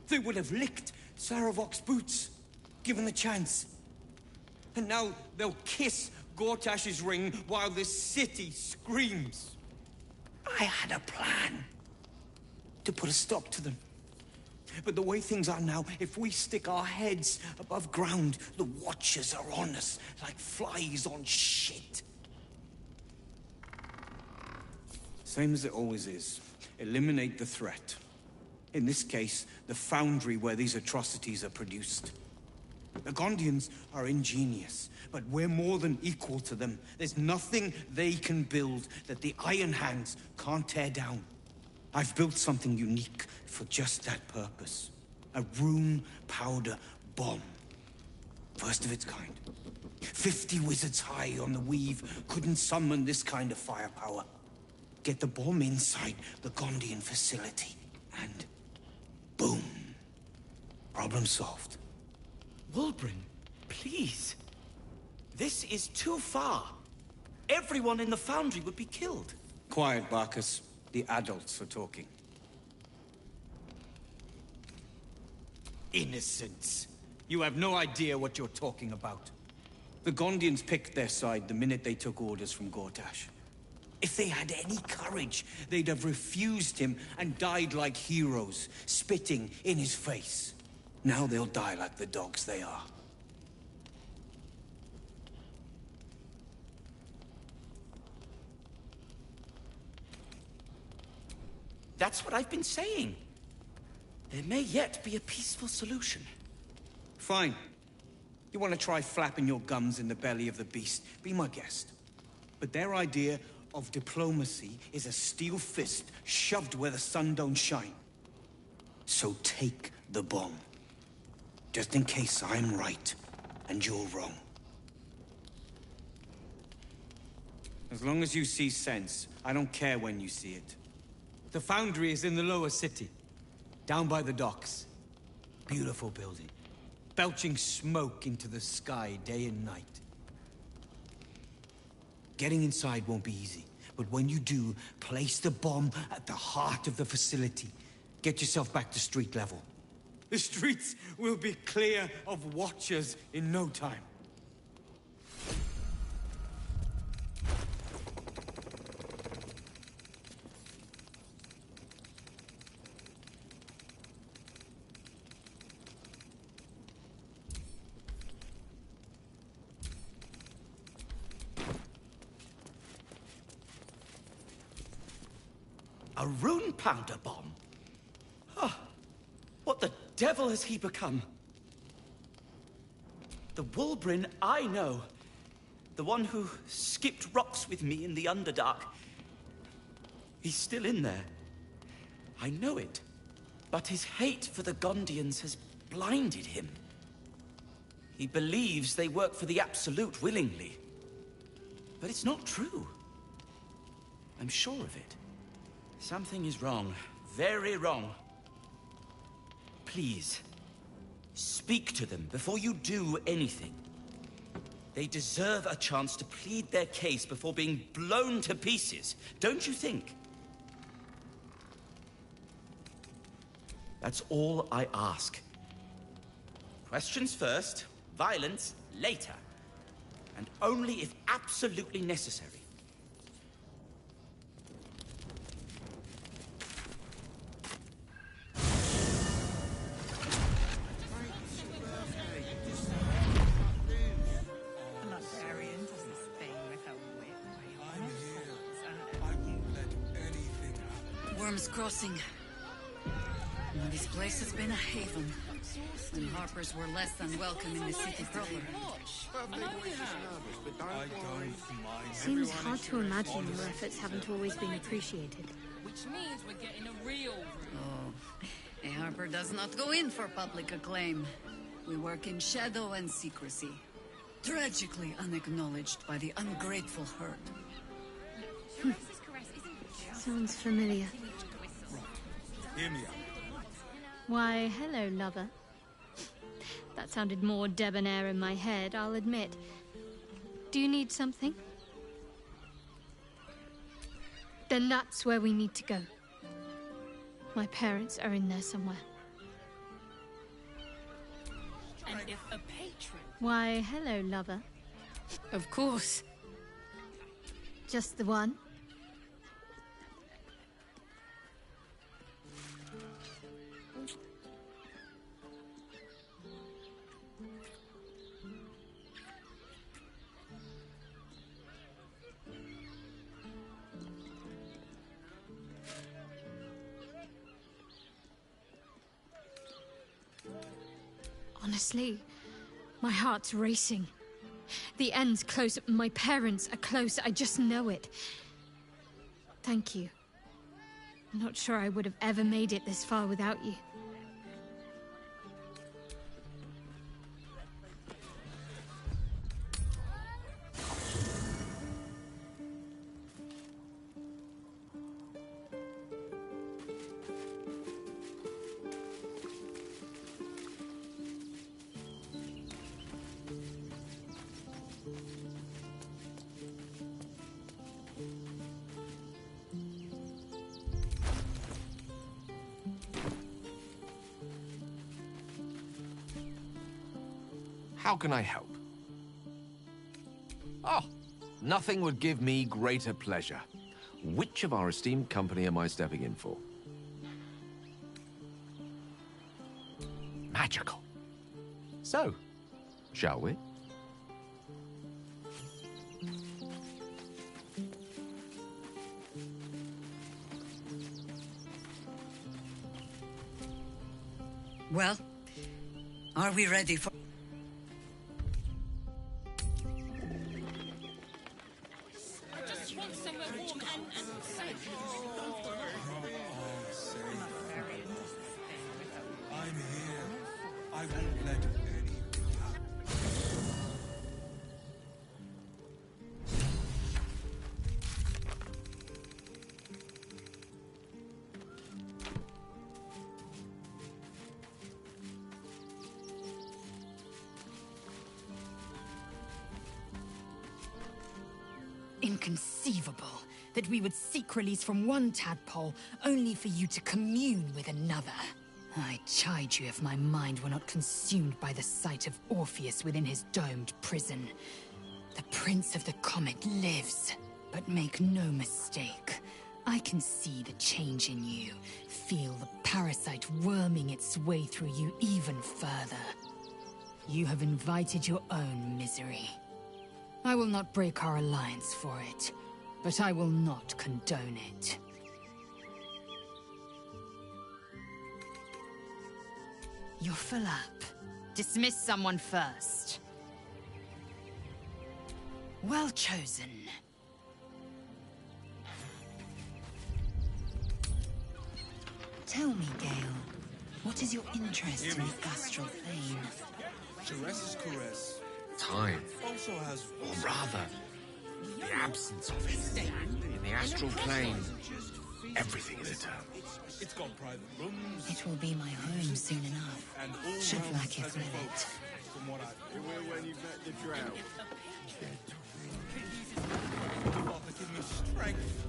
W: They would have licked Saravok's boots, given the chance. And now they'll kiss Gortash's ring while this city screams. I had a plan to put a stop to them. But the way things are now, if we stick our heads above ground, the Watchers are on us like flies on shit. Same as it always is. Eliminate the threat. In this case, the foundry where these atrocities are produced. The Gondians are ingenious, but we're more than equal to them. There's nothing they can build that the Iron Hands can't tear down. I've built something unique for just that purpose. A rune powder bomb. First of its kind. 50 wizards high on the weave couldn't summon this kind of firepower. Get the bomb inside the Gondian facility, and boom. Problem solved.
A: Wulbrin, please. This is too far. Everyone in the foundry would be killed.
W: Quiet, Barcus. The adults are talking. Innocents. You have no idea what you're talking about. The Gondians picked their side the minute they took orders from Gortash. If they had any courage, they'd have refused him and died like heroes, spitting in his face. Now they'll die like the dogs they are.
A: That's what I've been saying. There may yet be a peaceful solution.
W: Fine. You want to try flapping your gums in the belly of the beast? Be my guest. But their idea of diplomacy is a steel fist shoved where the sun don't shine. So take the bomb. Just in case I'm right and you're wrong. As long as you see sense, I don't care when you see it. The foundry is in the lower city, down by the docks. Beautiful building, belching smoke into the sky day and night. Getting inside won't be easy, But when you do, place the bomb at the heart of the facility. Get yourself back to street level. The streets will be clear of Watchers in no time.
A: A rune pounder bomb? Oh, what the devil has he become? The Wulbrin I know. The one who skipped rocks with me in the Underdark. He's still in there. I know it. But his hate for the Gondians has blinded him. He believes they work for the Absolute willingly. But it's not true. I'm sure of it. Something is wrong. Very wrong. Please, speak to them before you do anything. They deserve a chance to plead their case before being blown to pieces, don't you think? That's all I ask. Questions first, violence later. And only if absolutely necessary.
B: Crossing. Well, this place has been a haven. When Harpers were less than welcome in the city proper.
N: Seems hard to imagine your efforts haven't always been appreciated.
R: Which means we're getting a real room.
B: Oh, a Harper does not go in for public acclaim. We work in shadow and secrecy. Tragically unacknowledged by the ungrateful herd.
N: Sounds familiar.
C: Hear me out.
N: Why, hello, lover. That sounded more debonair in my head, I'll admit. Do you need something? Then that's where we need to go. My parents are in there somewhere.
R: And if a patron...
N: Why, hello, lover.
B: Of course.
N: Just the one? Honestly, my heart's racing. The end's close. My parents are close. I just know it. Thank you. I'm not sure I would have ever made it this far without you.
O: How can I help? Oh, nothing would give me greater pleasure. Which of our esteemed company am I stepping in for? Magical. So, shall we?
B: Well, are we ready for... Inconceivable.
M: that we would seek release from one tadpole, only for you to commune with another. I chide you if my mind were not consumed by the sight of Orpheus within his domed prison. The Prince of the Comet lives, but make no mistake. I can see the change in you, feel the parasite worming its way through you even further. You have invited your own misery. I will not break our alliance for it, but I will not condone it. You're full up. Dismiss someone first. Well chosen. Tell me, Gale, what is your interest in the astral plane?
C: Ceres's caress.
O: Time.
C: Also has...
O: Or rather, the absence of it. In the astral plane, everything is eternal.
C: It's got private rooms.
M: It will be my home soon enough.
C: And all
M: Should
C: realms
M: like it
C: as
M: with
C: well.
M: it.
C: From what I... When you met the drought. Give me strength.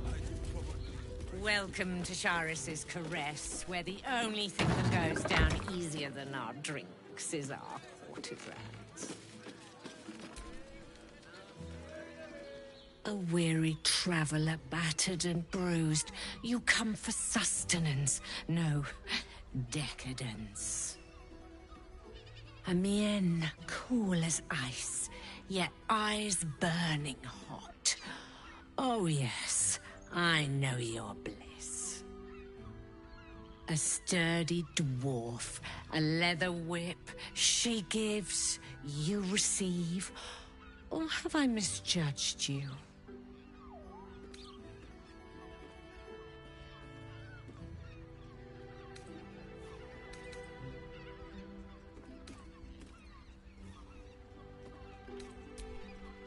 I: Welcome to Charis's Caress, where the only thing that goes down easier than our drinks is our courtesans. A weary traveller, battered and bruised, you come for sustenance, no, decadence. A mien cool as ice, yet eyes burning hot. Oh yes, I know your bliss. A sturdy dwarf, a leather whip, she gives, you receive. Or have I misjudged you?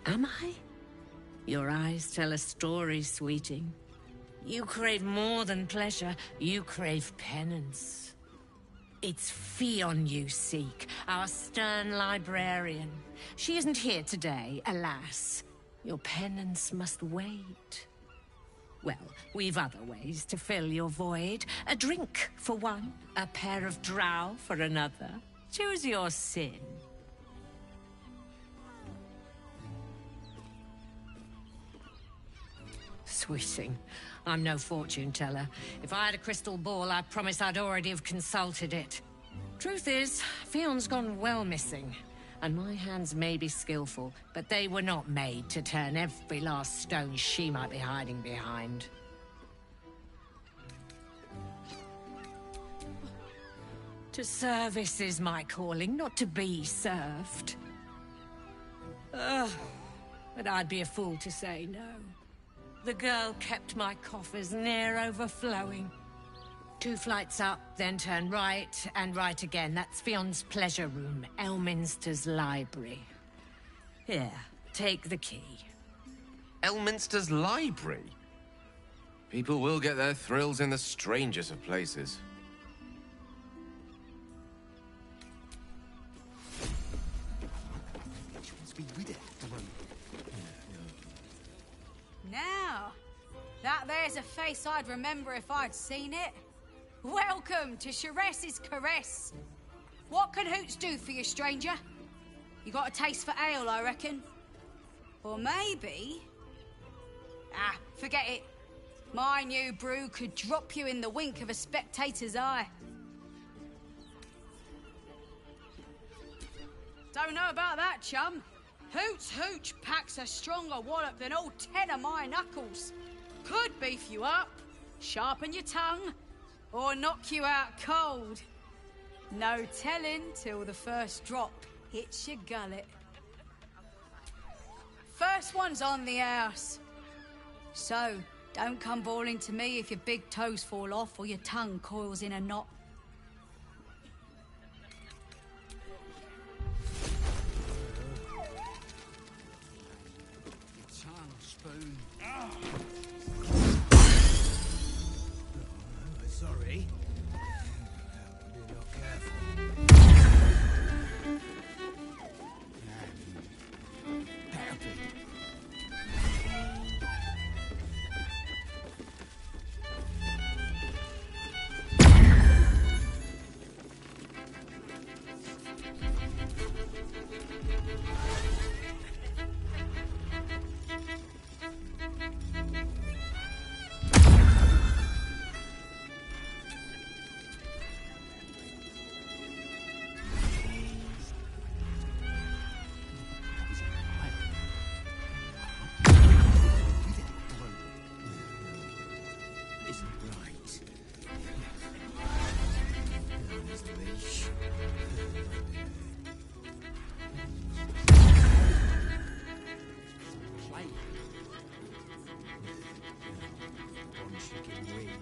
I: Am I? Your eyes tell a story, sweeting. You crave more than pleasure, you crave penance. It's Fionn you seek, our stern librarian. She isn't here today, alas. Your penance must wait. Well, we've other ways to fill your void. A drink for one, a pair of drow for another. Choose your sin. Sweeting, I'm no fortune teller. If I had a crystal ball, I promise I'd already have consulted it. Truth is, Fionn's gone well missing. And my hands may be skillful, but they were not made to turn every last stone she might be hiding behind. To service is my calling, not to be served. Ugh, but I'd be a fool to say no. The girl kept my coffers near overflowing. 2 flights up, then turn right, and right again. That's Fionn's pleasure room, Elminster's library. Here, take the key.
O: Elminster's library? People will get their thrills in the strangest of places.
Q: Now, that there's a face I'd remember if I'd seen it. Welcome to Charis's Caress. What can Hoots do for you, stranger? You got a taste for ale, I reckon? Or maybe... Ah, forget it. My new brew could drop you in the wink of a spectator's eye. Don't know about that, chum. Hoots Hooch packs a stronger wallop than all 10 of my knuckles. Could beef you up, sharpen your tongue, or knock you out cold. No telling till the first drop hits your gullet. First one's on the house. So, don't come bawling to me if your big toes fall off or your tongue coils in a knot.
L: Spoon. Sorry. You're not careful.
C: can win.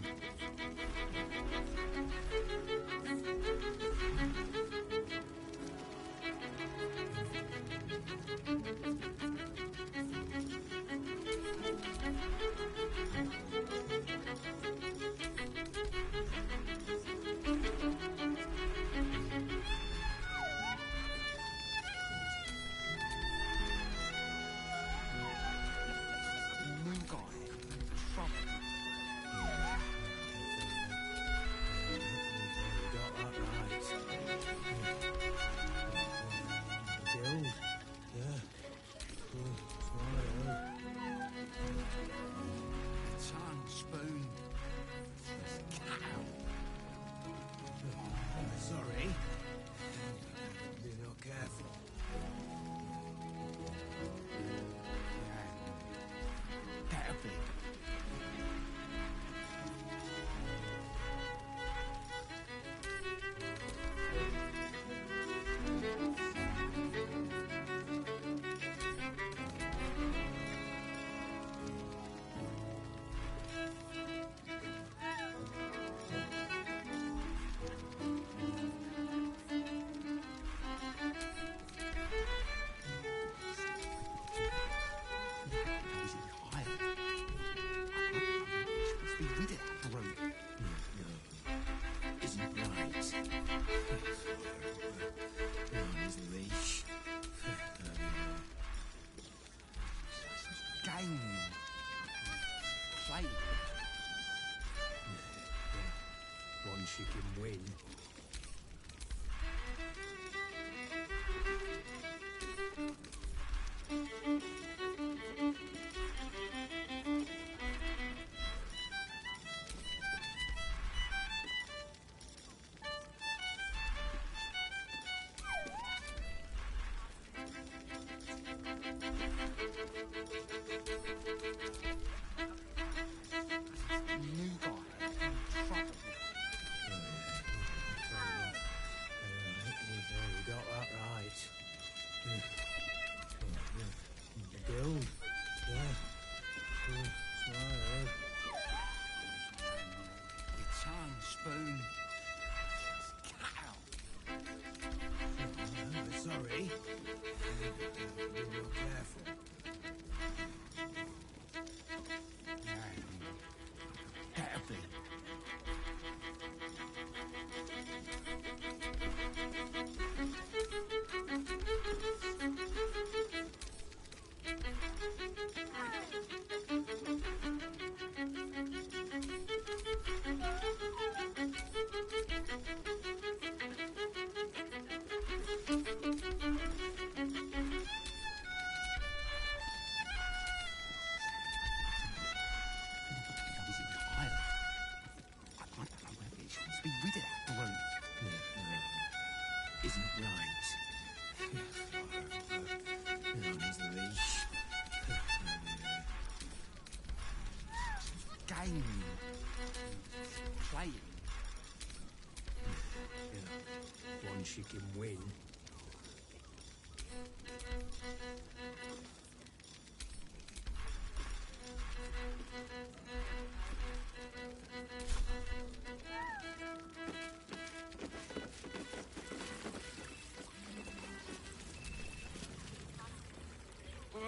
C: One she can win. Sorry. Be real careful. Happy. Playing. One she can win.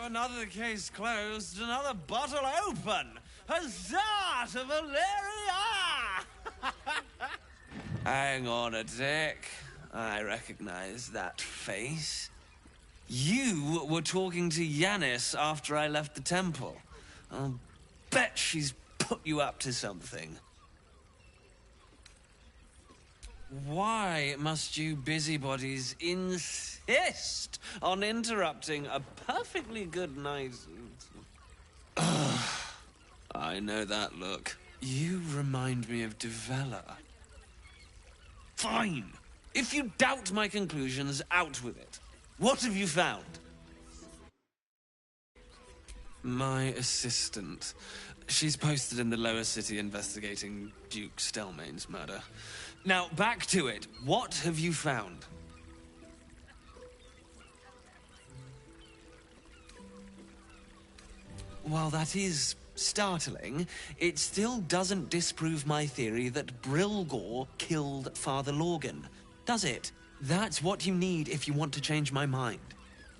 E: Another case closed, another bottle open. Huzzah to Valeria! Hang on a tick. I recognize that face. You were talking to Yanis after I left the temple. I'll bet she's put you up to something. Why must you busybodies insist on interrupting a perfectly good night? I know that look. You remind me of Devella. Fine. If you doubt my conclusions, out with it. What have you found? My assistant. She's posted in the lower city investigating Duke Stelmane's murder. Now, back to it. What have you found? Well, that is startling, it still doesn't disprove my theory that Brilgor killed Father Lorgan, does it? That's what you need if you want to change my mind.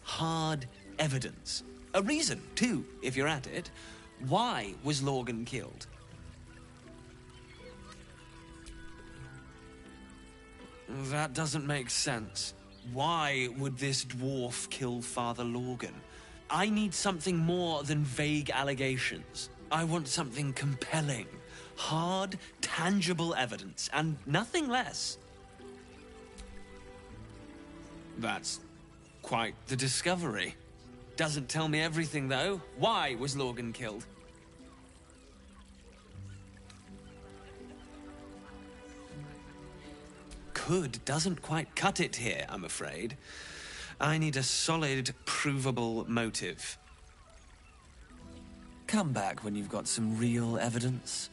E: Hard evidence. A reason, too, if you're at it. Why was Lorgan killed? That doesn't make sense. Why would this dwarf kill Father Lorgan? I need something more than vague allegations. I want something compelling. Hard, tangible evidence, and nothing less. That's quite the discovery. Doesn't tell me everything, though. Why was Lorgan killed? Could doesn't quite cut it here, I'm afraid. I need a solid, provable motive. Come back when you've got some real evidence.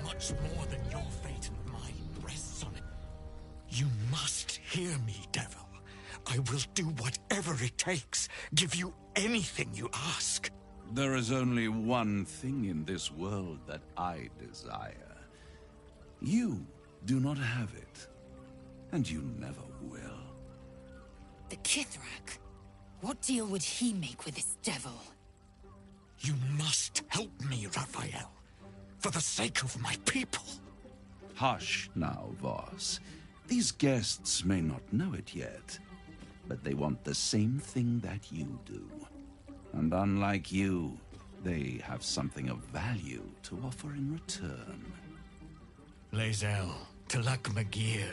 C: Much more than your fate and mine rests on it. You must hear me, devil. I will do whatever it takes, give you anything you ask.
G: There is only one thing in this world that I desire. You do not have it, and you never will.
M: The Kithrak? What deal would he make with this devil?
C: You must help me, Raphael. For the sake of my people.
G: Hush now, Voss. These guests may not know it yet, but they want the same thing that you do. And unlike you, they have something of value to offer in return.
C: Lae'zel, Talak Magir.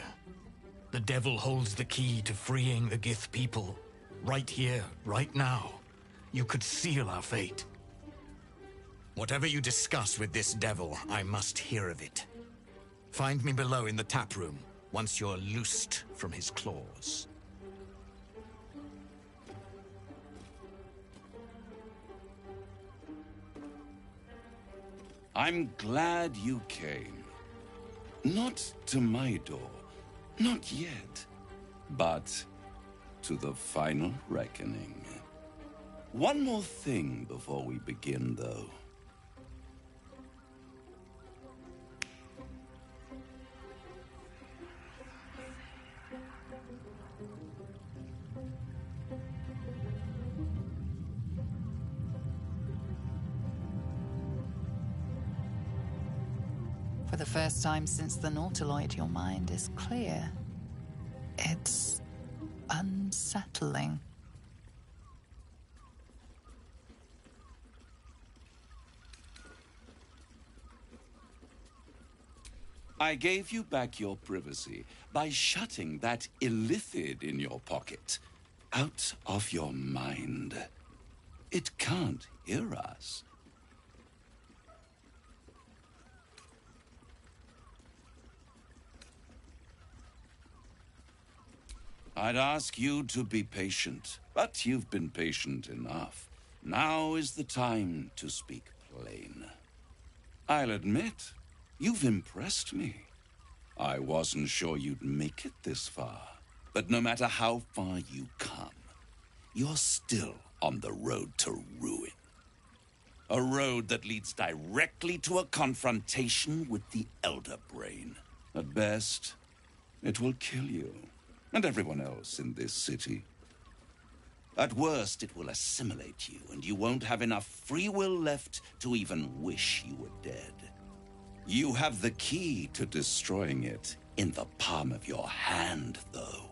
C: The devil holds the key to freeing the Gith people. Right here, right now. You could seal our fate. Whatever you discuss with this devil, I must hear of it. Find me below in the tap room, once you're loosed from his claws.
G: I'm glad you came. Not to my door, not yet, but to the final reckoning. One more thing before we begin, though.
S: For the first time since the Nautiloid, your mind is clear. It's unsettling.
G: I gave you back your privacy by shutting that illithid in your pocket out of your mind. It can't hear us. I'd ask you to be patient, but you've been patient enough. Now is the time to speak plain. I'll admit, you've impressed me. I wasn't sure you'd make it this far, but no matter how far you come, you're still on the road to ruin. A road that leads directly to a confrontation with the Elder Brain. At best, it will kill you. And everyone else in this city. At worst, it will assimilate you, and you won't have enough free will left to even wish you were dead. You have the key to destroying it in the palm of your hand, though.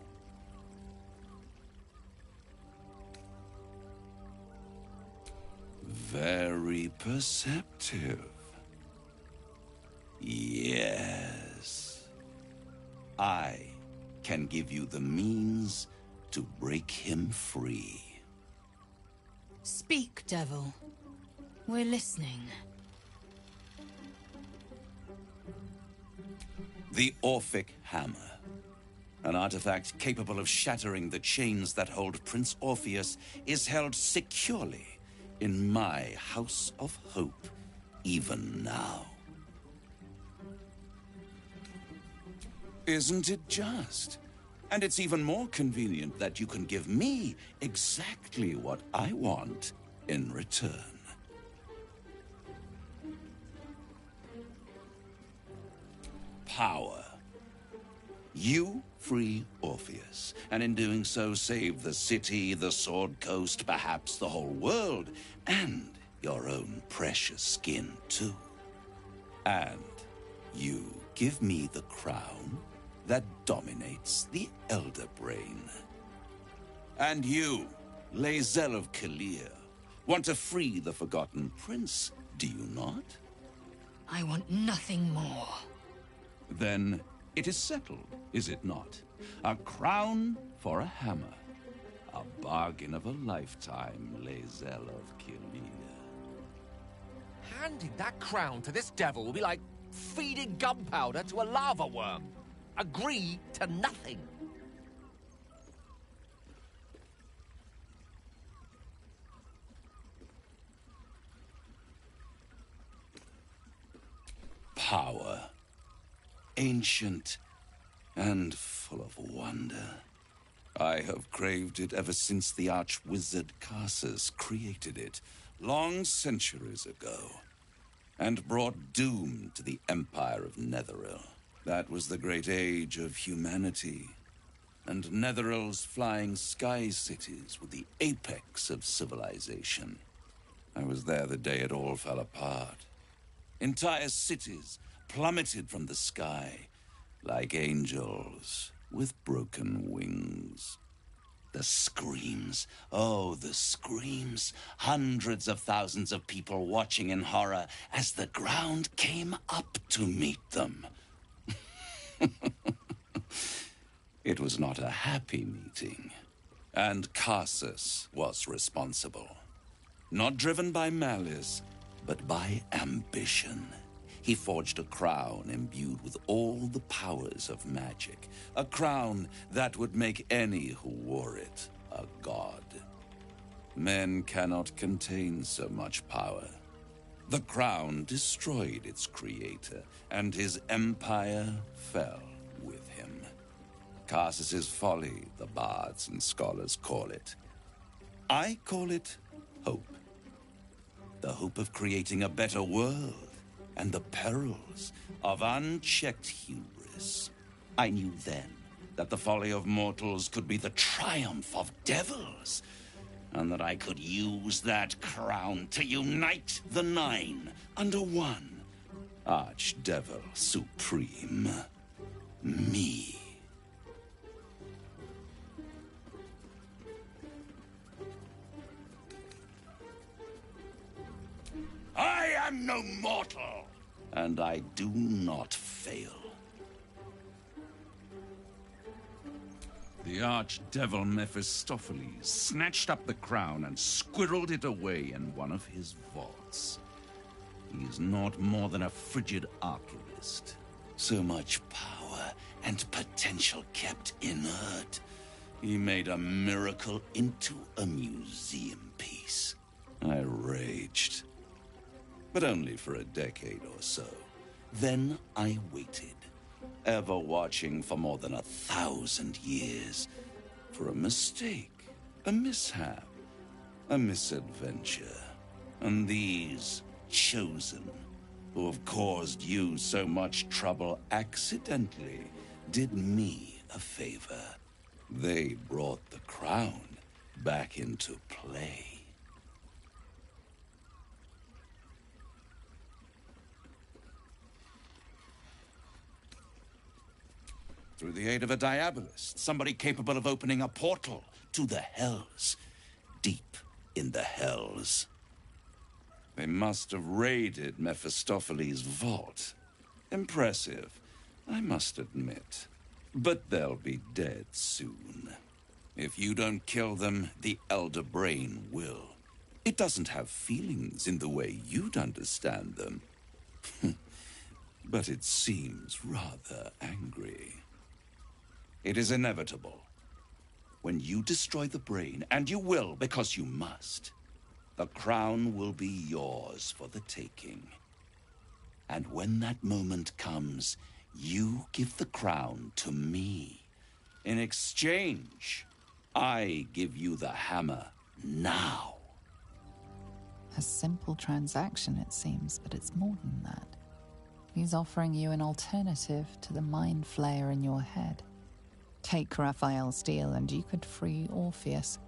G: Very perceptive. Yes. I can give you the means to break him free.
M: Speak, devil. We're listening.
G: The Orphic Hammer. An artifact capable of shattering the chains that hold Prince Orpheus is held securely in my House of Hope, even now. Isn't it just? And it's even more convenient that you can give me exactly what I want in return. Power. You free Orpheus, and in doing so save the city, the Sword Coast, perhaps the whole world, and your own precious skin too. And you give me the crown that dominates the Elder Brain. And you, Lae'zel of Kalir, want to free the Forgotten Prince, do you not?
M: I want nothing more.
G: Then it is settled, is it not? A crown for a hammer. A bargain of a lifetime, Lae'zel of Kalir.
O: Handing that crown to this devil will be like feeding gunpowder to a lava worm. Agree to nothing.
G: Power. Ancient and full of wonder. I have craved it ever since the arch-wizard Karsus created it, long centuries ago, and brought doom to the Empire of Netheril. That was the great age of humanity. and Netherill's flying sky cities were the apex of civilization. I was there the day it all fell apart. Entire cities plummeted from the sky, like angels with broken wings. The screams, oh, the screams. Hundreds of thousands of people watching in horror as the ground came up to meet them. It was not a happy meeting, and Carsus was responsible. Not driven by malice, but by ambition. He forged a crown imbued with all the powers of magic. A crown that would make any who wore it a god. Men cannot contain so much power. The crown destroyed its creator, and his empire fell with him. Carsus's folly, the bards and scholars call it. I call it hope. The hope of creating a better world, and the perils of unchecked hubris. I knew then that the folly of mortals could be the triumph of devils, and that I could use that crown to unite the Nine under one Archdevil Supreme. Me. I am no mortal, and I do not fail. The archdevil Mephistopheles snatched up the crown and squirreled it away in one of his vaults. He is not more than a frigid archivist. So much power and potential kept inert. He made a miracle into a museum piece. I raged. But only for a decade or so. Then I waited, ever watching for more than 1,000 years, for a mistake, a mishap, a misadventure. And these chosen, who have caused you so much trouble accidentally, did me a favor. They brought the crown back into play. Through the aid of a diabolist, somebody capable of opening a portal to the Hells, deep in the Hells. They must have raided Mephistopheles' vault. Impressive, I must admit. But they'll be dead soon. If you don't kill them, the Elder Brain will. It doesn't have feelings in the way you'd understand them. But it seems rather angry. It is inevitable. When you destroy the brain, and you will because you must, the crown will be yours for the taking. And when that moment comes, you give the crown to me. In exchange, I give you the hammer now.
S: A simple transaction, it seems, but it's more than that. He's offering you an alternative to the mind flayer in your head. Take Raphael's deal and you could free Orpheus.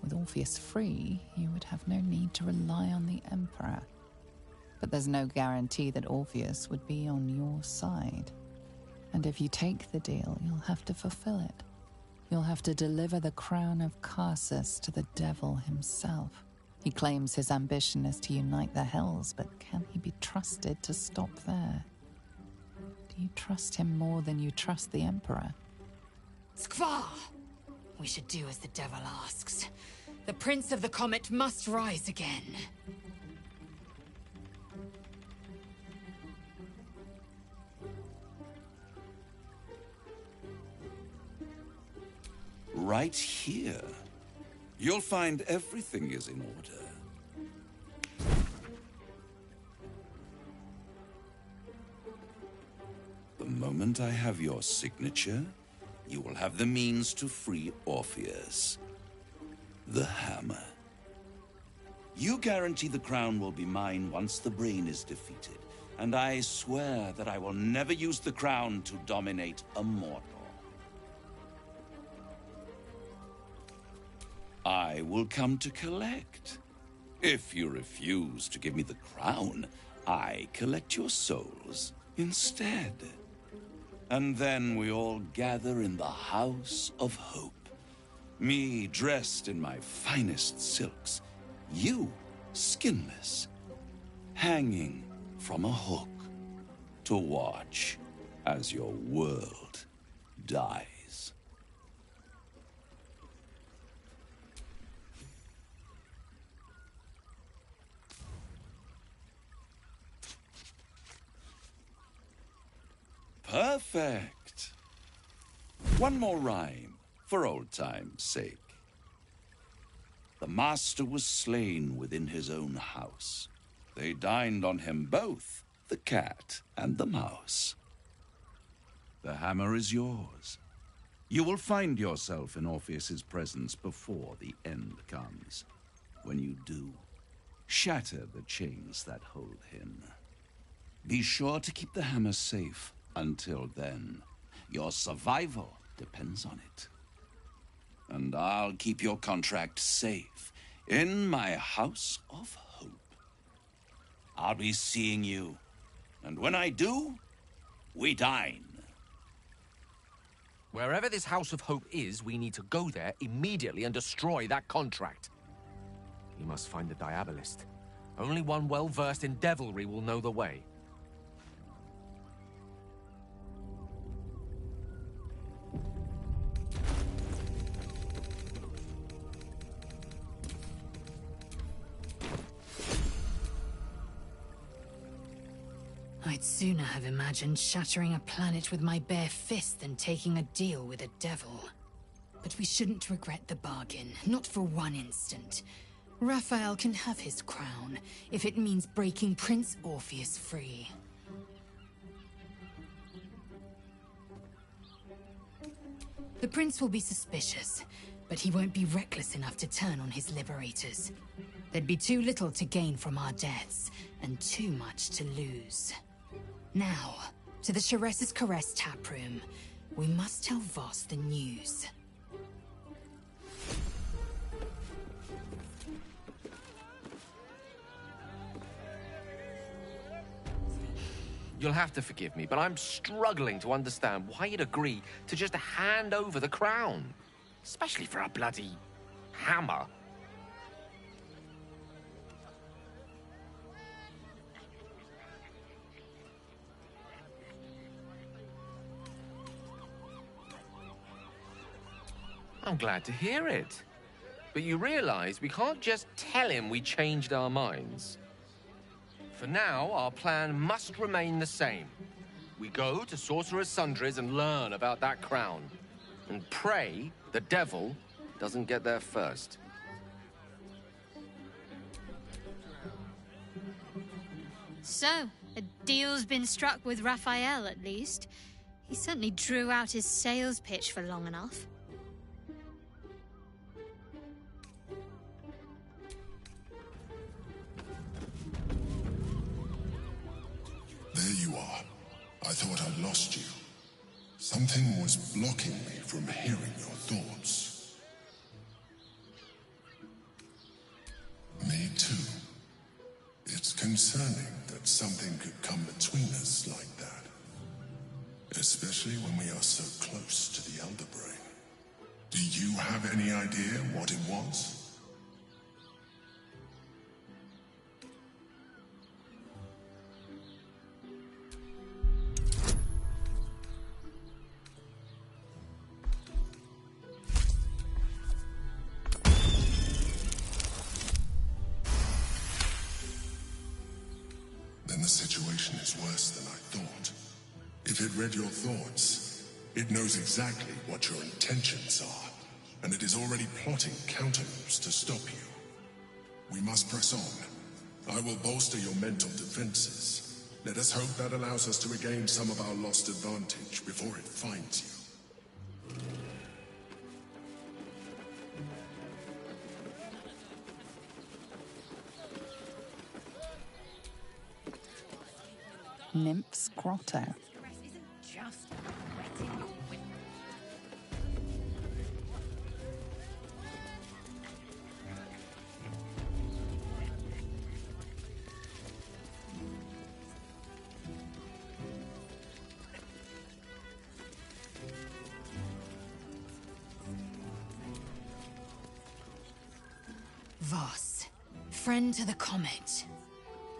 S: With Orpheus free, you would have no need to rely on the Emperor. But there's no guarantee that Orpheus would be on your side. And if you take the deal, you'll have to fulfill it. You'll have to deliver the crown of Carsus to the devil himself. He claims his ambition is to unite the Hells, but can he be trusted to stop there? Do you trust him more than you trust the Emperor?
M: Skvar! We should do as the devil asks. The Prince of the Comet must rise again.
G: Right here. You'll find everything is in order. The moment I have your signature, you will have the means to free Orpheus. The hammer. You guarantee the crown will be mine once the brain is defeated, and I swear that I will never use the crown to dominate a mortal. I will come to collect. If you refuse to give me the crown, I collect your souls instead. And then we all gather in the House of Hope. Me dressed in my finest silks, you skinless, hanging from a hook to watch as your world dies. Perfect. One more rhyme, for old time's sake. The master was slain within his own house. They dined on him both, the cat and the mouse. The hammer is yours. You will find yourself in Orpheus's presence before the end comes. When you do, shatter the chains that hold him. Be sure to keep the hammer safe. Until then, your survival depends on it. And I'll keep your contract safe in my House of Hope. I'll be seeing you, and when I do, we dine.
O: Wherever this House of Hope is, we need to go there immediately and destroy that contract. We must find the Diabolist. Only one well-versed in devilry will know the way.
M: I'd sooner have imagined shattering a planet with my bare fist than taking a deal with a devil. But we shouldn't regret the bargain, not for one instant. Raphael can have his crown, if it means breaking Prince Orpheus free. The prince will be suspicious, but he won't be reckless enough to turn on his liberators. There'd be too little to gain from our deaths, and too much to lose. Now, to the Shares's Caress taproom. We must tell Voss the news.
O: You'll have to forgive me, but I'm struggling to understand why you'd agree to just hand over the crown. Especially for a bloody hammer. I'm glad to hear it. But you realize we can't just tell him we changed our minds. For now, our plan must remain the same. We go to Sorcerer's Sundries and learn about that crown. And pray the devil doesn't get there first.
N: So, a deal's been struck with Raphael, at least. He certainly drew out his sales pitch for long enough.
H: There you are. I thought I'd lost you. Something was blocking me from hearing your thoughts. Me too. It's concerning that something could come between us like that. Especially when we are so close to the Elder Brain. Do you have any idea what it was? Then the situation is worse than I thought. If it read your thoughts, it knows exactly what your intentions are, and it is already plotting countermoves to stop you. We must press on. I will bolster your mental defenses. Let us hope that allows us to regain some of our lost advantage before it finds you.
S: Nymph's Grotto.
M: Voss, friend to the Comet.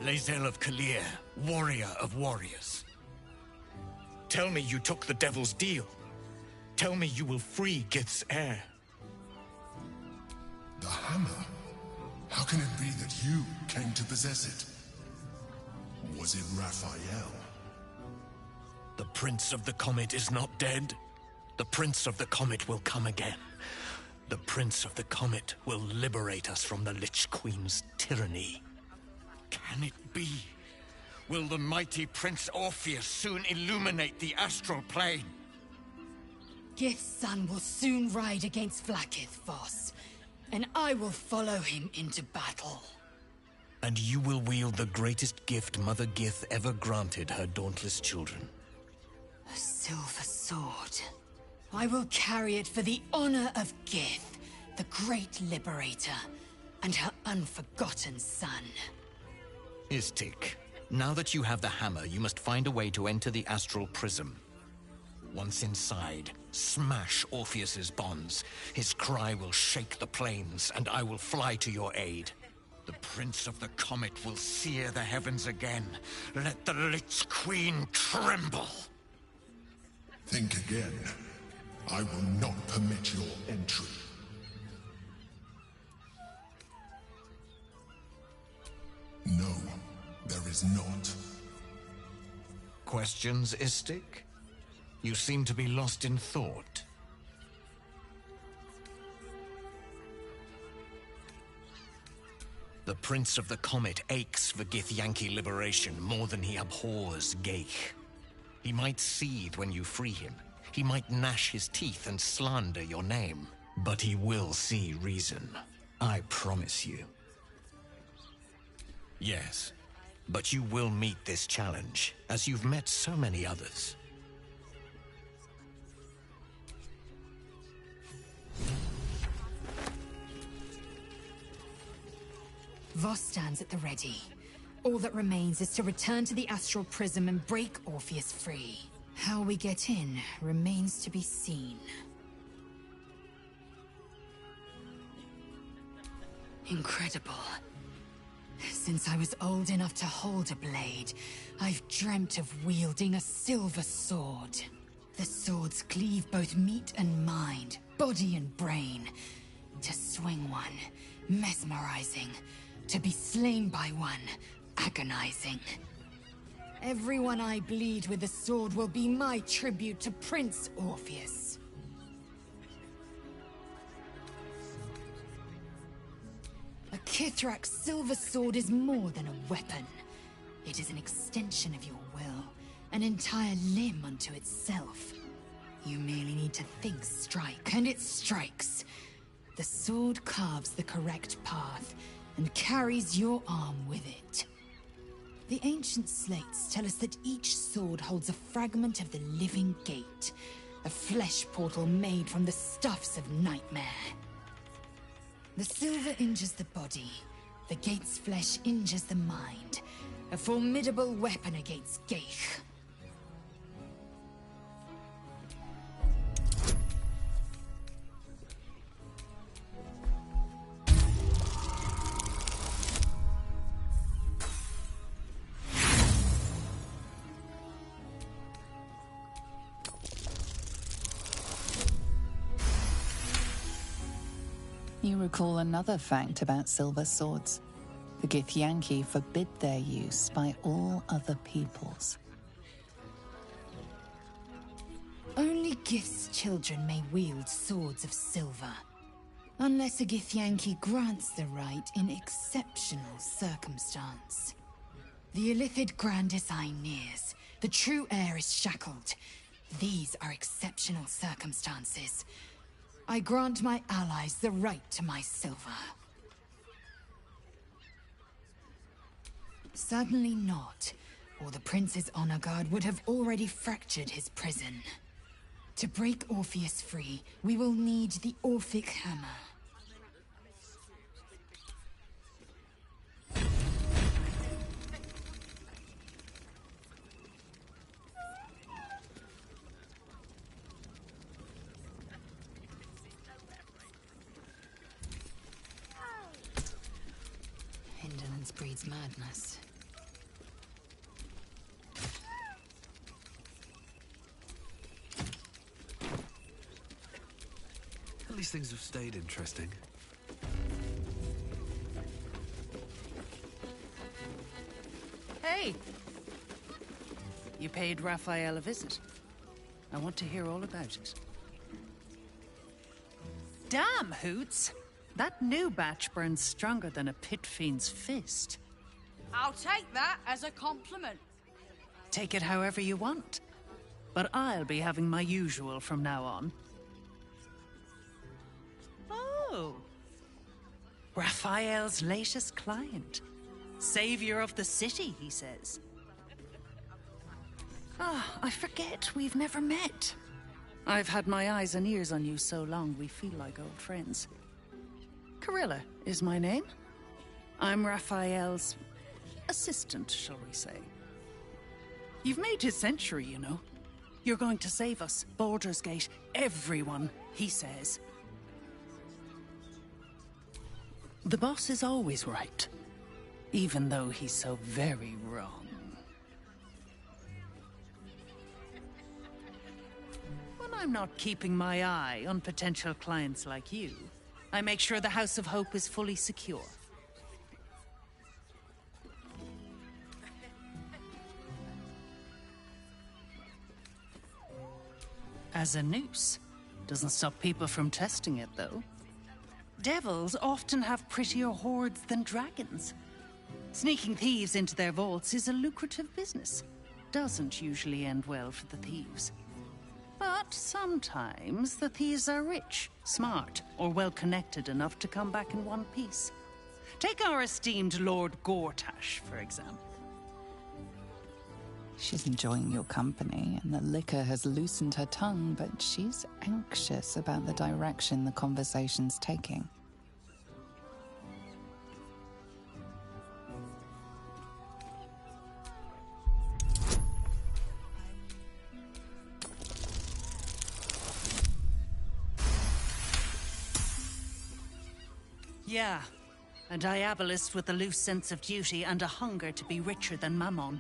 C: Lae'zel of Kalir, warrior of warriors. Tell me you took the Devil's deal. Tell me you will free Gith's heir.
H: The hammer? How can it be that you came to possess it? Was it Raphael?
C: The Prince of the Comet is not dead. The Prince of the Comet will come again. The Prince of the Comet will liberate us from the Lich Queen's tyranny. Can it be? Will the mighty Prince Orpheus soon illuminate the astral plane?
M: Gith's son will soon ride against Vlaakith, Voss, and I will follow him into battle.
C: And you will wield the greatest gift Mother Gith ever granted her dauntless children.
M: A silver sword. I will carry it for the honor of Gith, the great liberator, and her unforgotten son.
C: Istik, now that you have the hammer, you must find a way to enter the astral prism. Once inside, smash Orpheus's bonds. His cry will shake the plains, and I will fly to your aid. The Prince of the Comet will sear the heavens again. Let the Lich Queen tremble.
H: Think again. I will not permit your entry. No, there is not.
C: Questions, Istik? You seem to be lost in thought. The Prince of the Comet aches for Githyanki liberation more than he abhors Geich. He might seethe when you free him. He might gnash his teeth and slander your name. But he will see reason. I promise you. Yes, but you will meet this challenge, as you've met so many others.
M: Voss stands at the ready. All that remains is to return to the astral prism and break Orpheus free. How we get in remains to be seen. Incredible. Since I was old enough to hold a blade, I've dreamt of wielding a silver sword. The swords cleave both meat and mind, body and brain. To swing one, mesmerizing. To be slain by one, agonizing. Everyone I bleed with the sword will be my tribute to Prince Orpheus. A Kithrak's silver sword is more than a weapon. It is an extension of your will, an entire limb unto itself. You merely need to think strike, and it strikes. The sword carves the correct path, and carries your arm with it. The ancient slates tell us that each sword holds a fragment of the living gate, a flesh portal made from the stuffs of nightmare. The silver injures the body, the gate's flesh injures the mind, a formidable weapon against Geich.
S: You recall another fact about silver swords. The Githyanki forbid their use by all other peoples.
M: Only Gith's children may wield swords of silver, unless a Githyanki grants the right in exceptional circumstance. The Illithid Grand Design nears. The true heir is shackled. These are exceptional circumstances. I grant my allies the right to my silver. Certainly not, or the Prince's honor guard would have already fractured his prison. To break Orpheus free, we will need the Orphic Hammer. Ignorance breeds madness.
D: At least things have stayed interesting.
T: Hey! You paid Raphael a visit. I want to hear all about it. Damn, Hoots! That new batch burns stronger than a pit fiend's fist.
Q: I'll take that as a compliment.
T: Take it however you want. But I'll be having my usual from now on. Oh! Raphael's latest client. Savior of the city, he says. Ah, I forget we've never met. I've had my eyes and ears on you so long we feel like old friends. Carilla is my name. I'm Raphael's assistant, shall we say. You've made his century, you know. You're going to save us, Baldur's Gate, everyone, he says. The boss is always right, even though he's so very wrong. When I'm not keeping my eye on potential clients like you, I make sure the House of Hope is fully secure. As a noose. Doesn't stop people from testing it, though. Devils often have prettier hordes than dragons. Sneaking thieves into their vaults is a lucrative business. Doesn't usually end well for the thieves. But sometimes the thieves are rich, smart, or well-connected enough to come back in one piece. Take our esteemed Lord Gortash, for example.
S: She's enjoying your company, and the liquor has loosened her tongue, but she's anxious about the direction the conversation's taking.
T: Yeah, a diabolist with a loose sense of duty and a hunger to be richer than Mammon.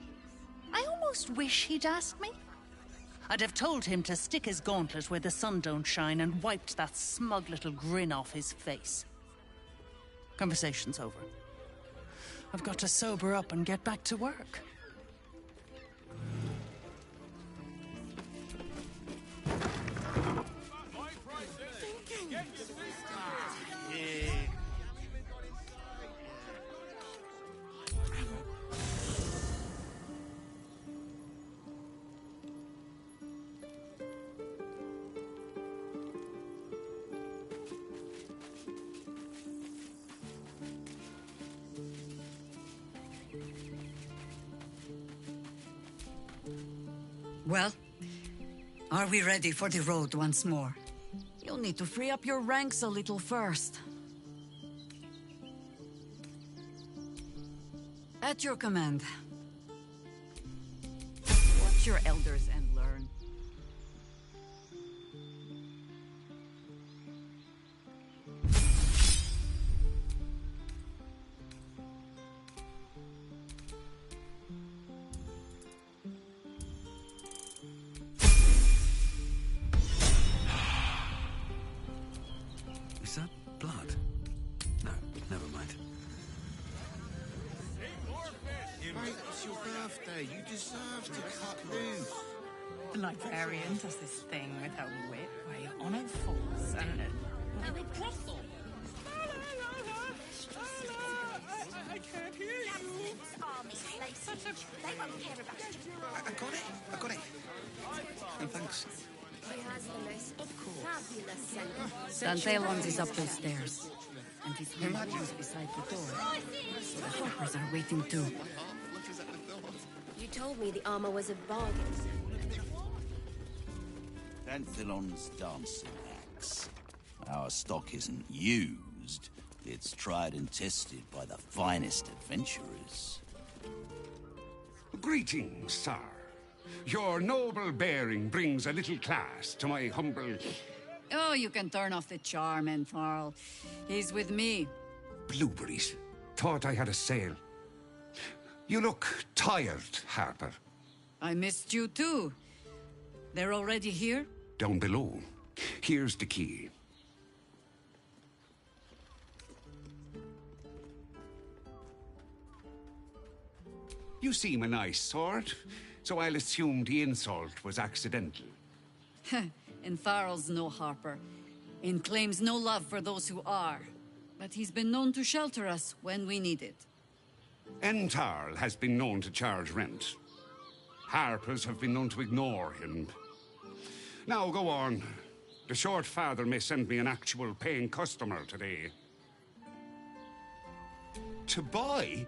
T: I almost wish he'd asked me. I'd have told him to stick his gauntlet where the sun don't shine and wiped that smug little grin off his face. Conversation's over. I've got to sober up and get back to work.
B: Well, are we ready for the road once more? You'll need to free up your ranks a little first. At your command. Watch your elders and learn.
D: Is that blood? No, never mind.
V: Mate, it's your birthday. You deserve to cut loose.
X: The librarian does this thing with her whip where you're on all fours and...
L: You're a brothel! I can't hear you!
Q: They won't care about you.
V: I got it. I got it. And thanks.
Q: He has the most fabulous scent.
B: Dantelons is up those stairs. And his is beside the door. The hoppers are waiting too.
F: You told me the armor was a bargain.
G: Dantelon's dancing axe. Our stock isn't used. It's tried and tested by the finest adventurers.
Y: Greetings, sir. Your noble bearing brings a little class to my humble...
B: Oh, you can turn off the charm, Entharl. He's with me.
Y: Blueberries. Thought I had a sale. You look tired, Harper.
B: I missed you too. They're already here?
Y: Down below. Here's the key. You seem a nice sort, so I'll assume the insult was accidental.
B: And Farrell's no Harper, and claims no love for those who are. But he's been known to shelter us when we need it.
Y: Entarl has been known to charge rent. Harpers have been known to ignore him. Now go on. The short father may send me an actual paying customer today. To buy?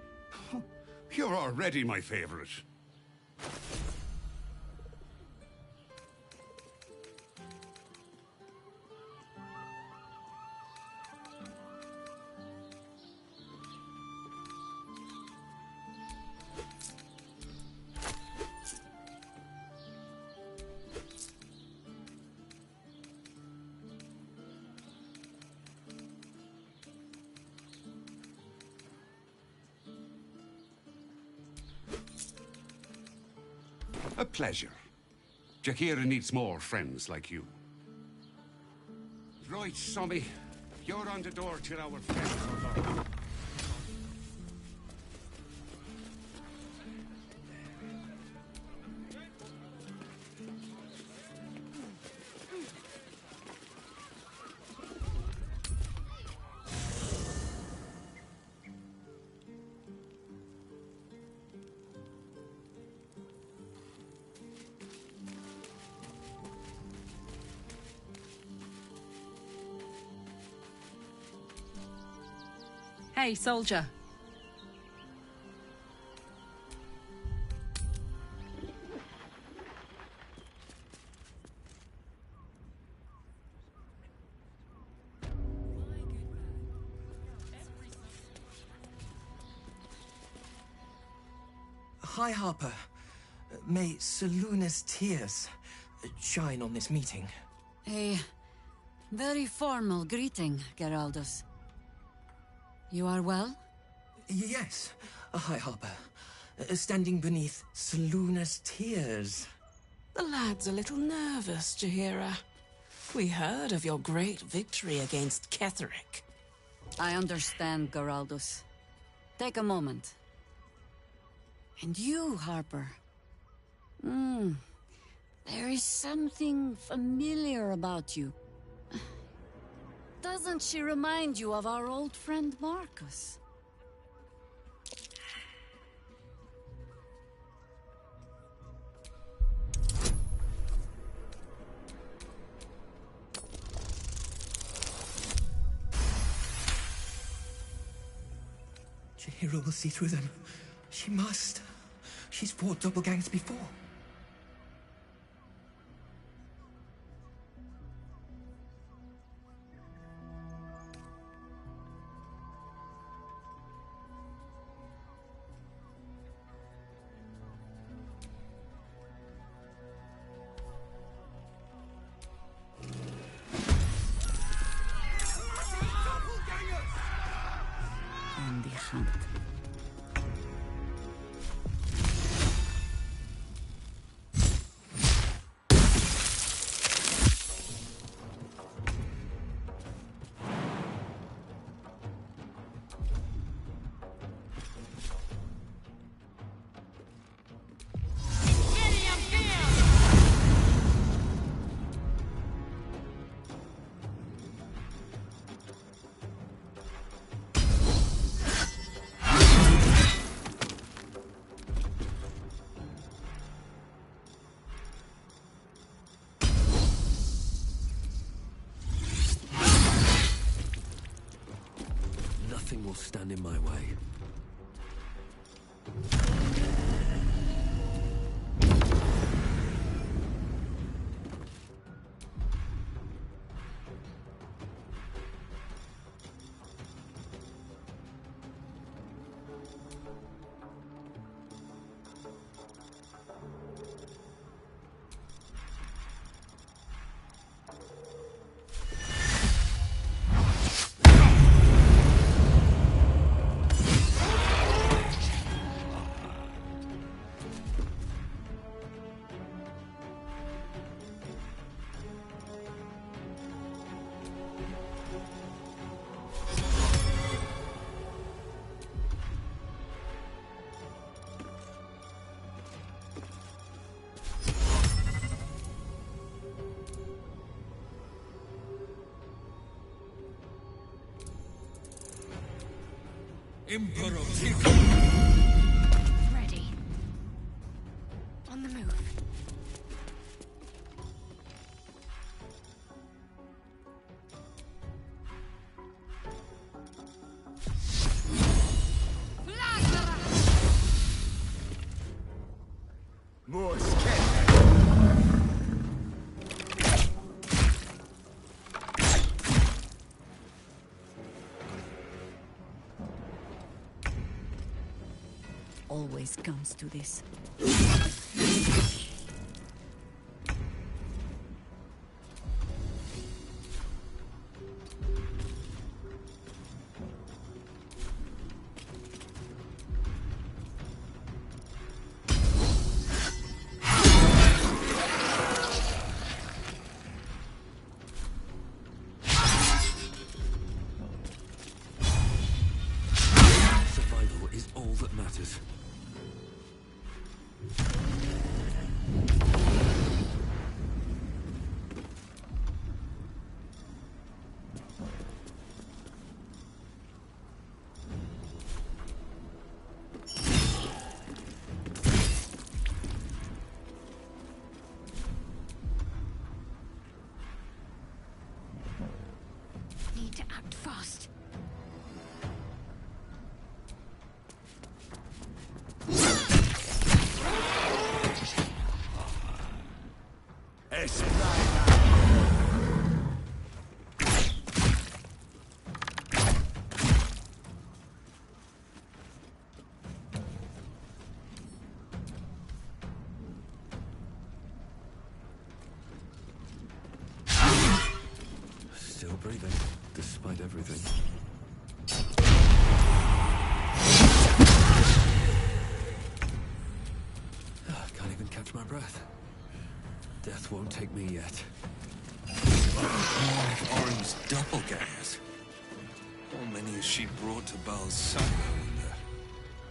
Y: You're already my favorite. A pleasure. Jaheira needs more friends like you. Right, Sommy. You're on the door till our friends are done.
J: Hey, soldier.
K: Hi, Harper. May Seluna's tears shine on this meeting.
B: A very formal greeting, Geraldus. You are well?
K: Yes. Hi, Harper. Standing beneath Seluna's tears.
P: The lad's a little nervous, Jaheira. We heard of your great victory against Ketheric.
B: I understand, Geraldus. Take a moment. And you, Harper. There is something familiar about you. Doesn't she remind you of our old friend Marcus?
K: Jaheira will see through them. She must. She's fought doppelgangers before.
B: And the hunt.
D: Nothing will stand in my way.
C: Imperative.
N: Ready. On the move.
C: More scared.
B: Always comes to this.
D: Survival is all that matters.
N: Need to act fast.
D: Still breathing, despite everything. Can't even catch my breath. Death won't take me yet.
C: Orin's doppelgangers. How many has she brought to Baal's side, I wonder?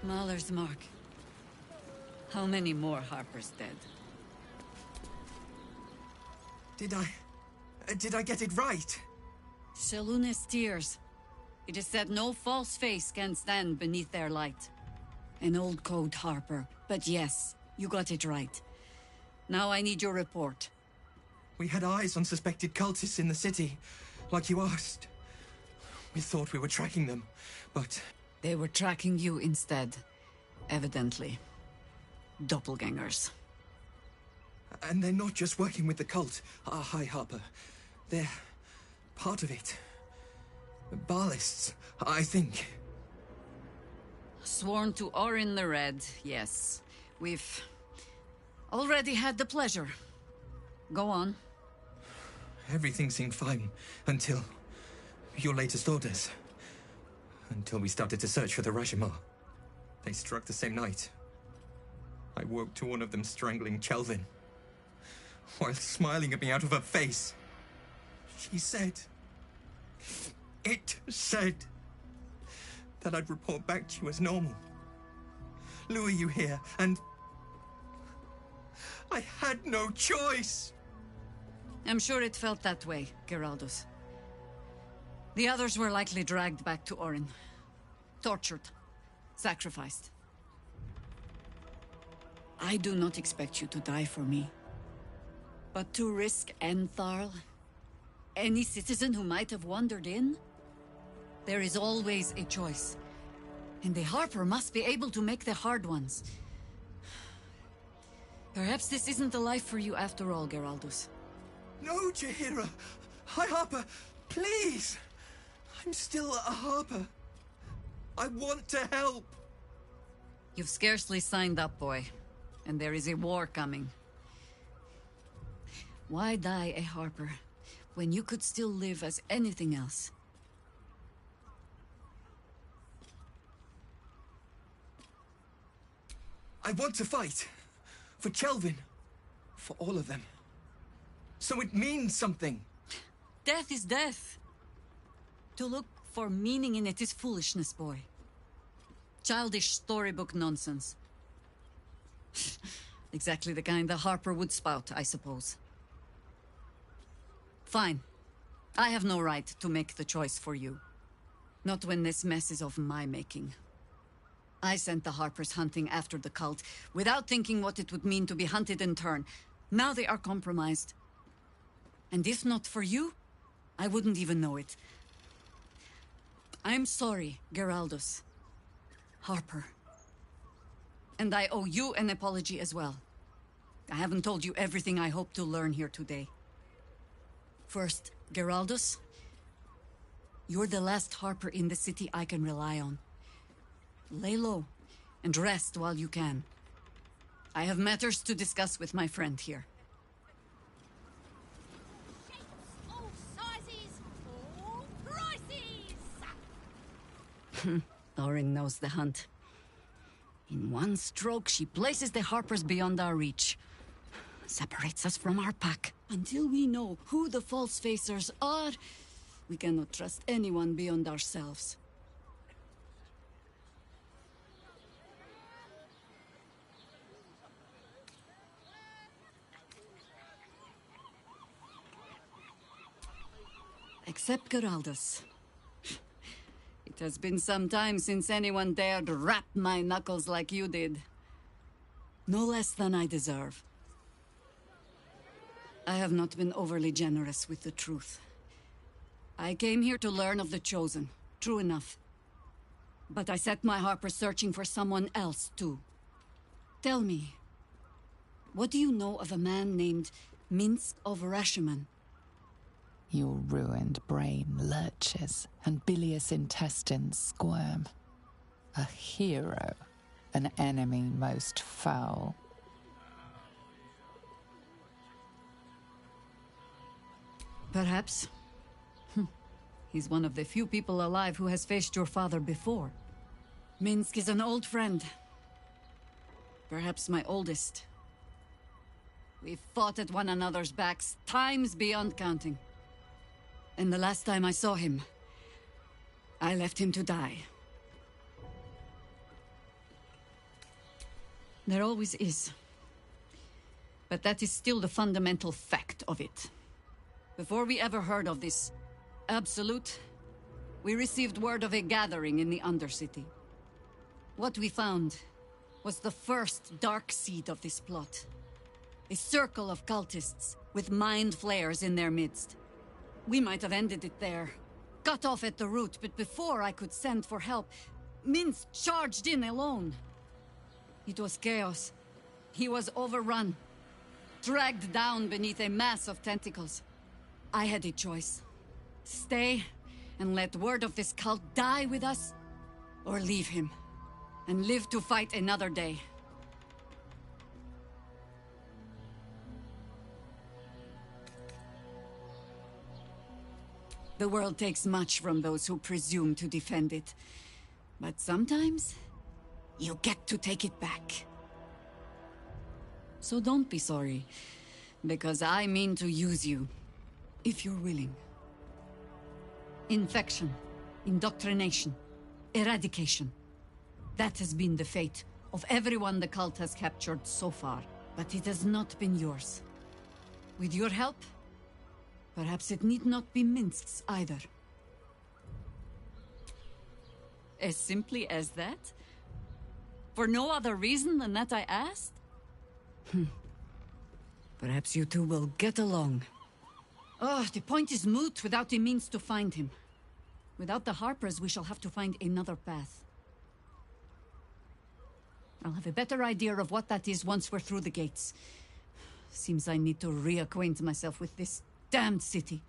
B: Mahler's mark. How many more Harper's dead?
K: Did I get it right?
B: Shaluna's tears. It is said no false face can stand beneath their light. An old code, Harper. But yes, you got it right. Now I need your report.
K: We had eyes on suspected cultists in the city, like you asked. We thought we were tracking them, but...
B: They were tracking you instead. Evidently. Doppelgangers.
K: And they're not just working with the cult. Hi, Harper. They're part of it. Baalists, I think.
B: Sworn to Orin the Red, yes. We've already had the pleasure. Go on.
K: Everything seemed fine until your latest orders. Until we started to search for the Rashomar. They struck the same night. I woke to one of them strangling Chelvin, while smiling at me out of her face. She said... It said... that I'd report back to you as normal. Lure you here, and... I had no choice!
B: I'm sure it felt that way, Geraldus. The others were likely dragged back to Orin. Tortured. Sacrificed. I do not expect you to die for me. But to risk Entharl, any citizen who might have wandered in, there is always a choice. And the Harper must be able to make the hard ones. Perhaps this isn't the life for you after all, Geraldus.
K: No, Jaheira! Hi, Harper! Please! I'm still a Harper. I want to help!
B: You've scarcely signed up, boy. And there is a war coming. Why die a Harper, when you could still live as anything else?
K: I want to fight. For Chelvin. For all of them. So it means something.
B: Death is death. To look for meaning in it is foolishness, boy. Childish storybook nonsense. Exactly the kind the Harper would spout, I suppose. Fine. I have no right to make the choice for you. Not when this mess is of my making. I sent the Harpers hunting after the cult, without thinking what it would mean to be hunted in turn. Now they are compromised. And if not for you, I wouldn't even know it. I'm sorry, Geraldus. Harper. And I owe you an apology as well. I haven't told you everything I hope to learn here today. First, Geraldus, you're the last Harper in the city I can rely on. Lay low and rest while you can. I have matters to discuss with my friend here.
Q: All sizes, all prices!
B: Orin knows the hunt. In one stroke, she places the Harpers beyond our reach. Separates us from our pack. Until we know who the false facers are, we cannot trust anyone beyond ourselves. Except Geraldus. It has been some time since anyone dared rap my knuckles like you did. No less than I deserve. I have not been overly generous with the truth. I came here to learn of the Chosen. True enough. But I set my Harper searching for someone else, too. Tell me, what do you know of a man named Minsk of Rashomon?
S: Your ruined brain lurches and bilious intestines squirm. A hero, an enemy most foul.
B: Perhaps. He's one of the few people alive who has faced your father before. Minsk is an old friend. Perhaps my oldest. We've fought at one another's backs, times beyond counting. And the last time I saw him, I left him to die. There always is. But that is still the fundamental fact of it. Before we ever heard of this Absolute, we received word of a gathering in the Undercity. What we found was the first dark seed of this plot. A circle of cultists with mind flayers in their midst. We might have ended it there, cut off at the root, but before I could send for help, Minsk charged in alone. It was chaos. He was overrun, dragged down beneath a mass of tentacles. I had a choice. Stay and let word of this cult die with us, or leave him and live to fight another day. The world takes much from those who presume to defend it. But sometimes, you get to take it back. So don't be sorry, because I mean to use you, if you're willing. Infection, indoctrination, eradication. That has been the fate of everyone the cult has captured so far, but it has not been yours. With your help, perhaps it need not be Minsk's either. As simply as that? For no other reason than that I asked? Perhaps you two will get along. Oh, the point is moot without the means to find him. Without the Harpers, we shall have to find another path. I'll have a better idea of what that is once we're through the gates. Seems I need to reacquaint myself with this damned city.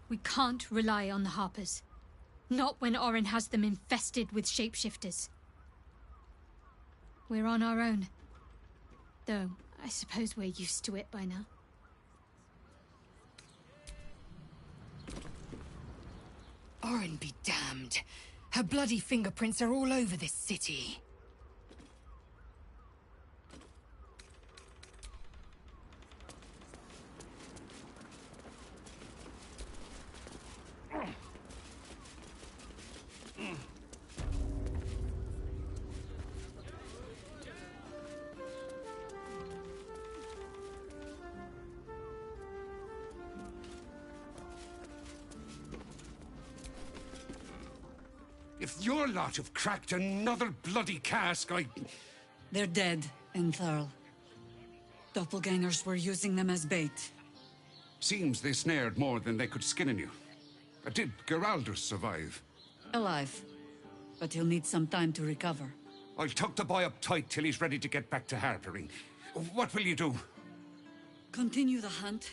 N: We can't rely on the Harpers. Not when Orin has them infested with shapeshifters. We're on our own. Though, I suppose we're used to it by now.
M: Orin be damned. Her bloody fingerprints are all over this city.
Y: If your lot have cracked another bloody cask,
B: They're dead, Entharl. Doppelgangers were using them as bait.
Y: Seems they snared more than they could skin in you. But did Geraldus survive?
B: Alive. But he'll need some time to recover.
Y: I'll tuck the boy up tight till he's ready to get back to harpering. What will you do?
B: Continue the hunt.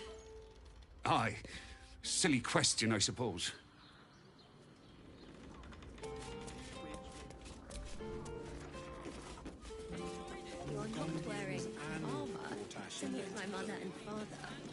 Y: Aye. Silly question, I suppose.
F: You're not wearing armor to meet my mother and father.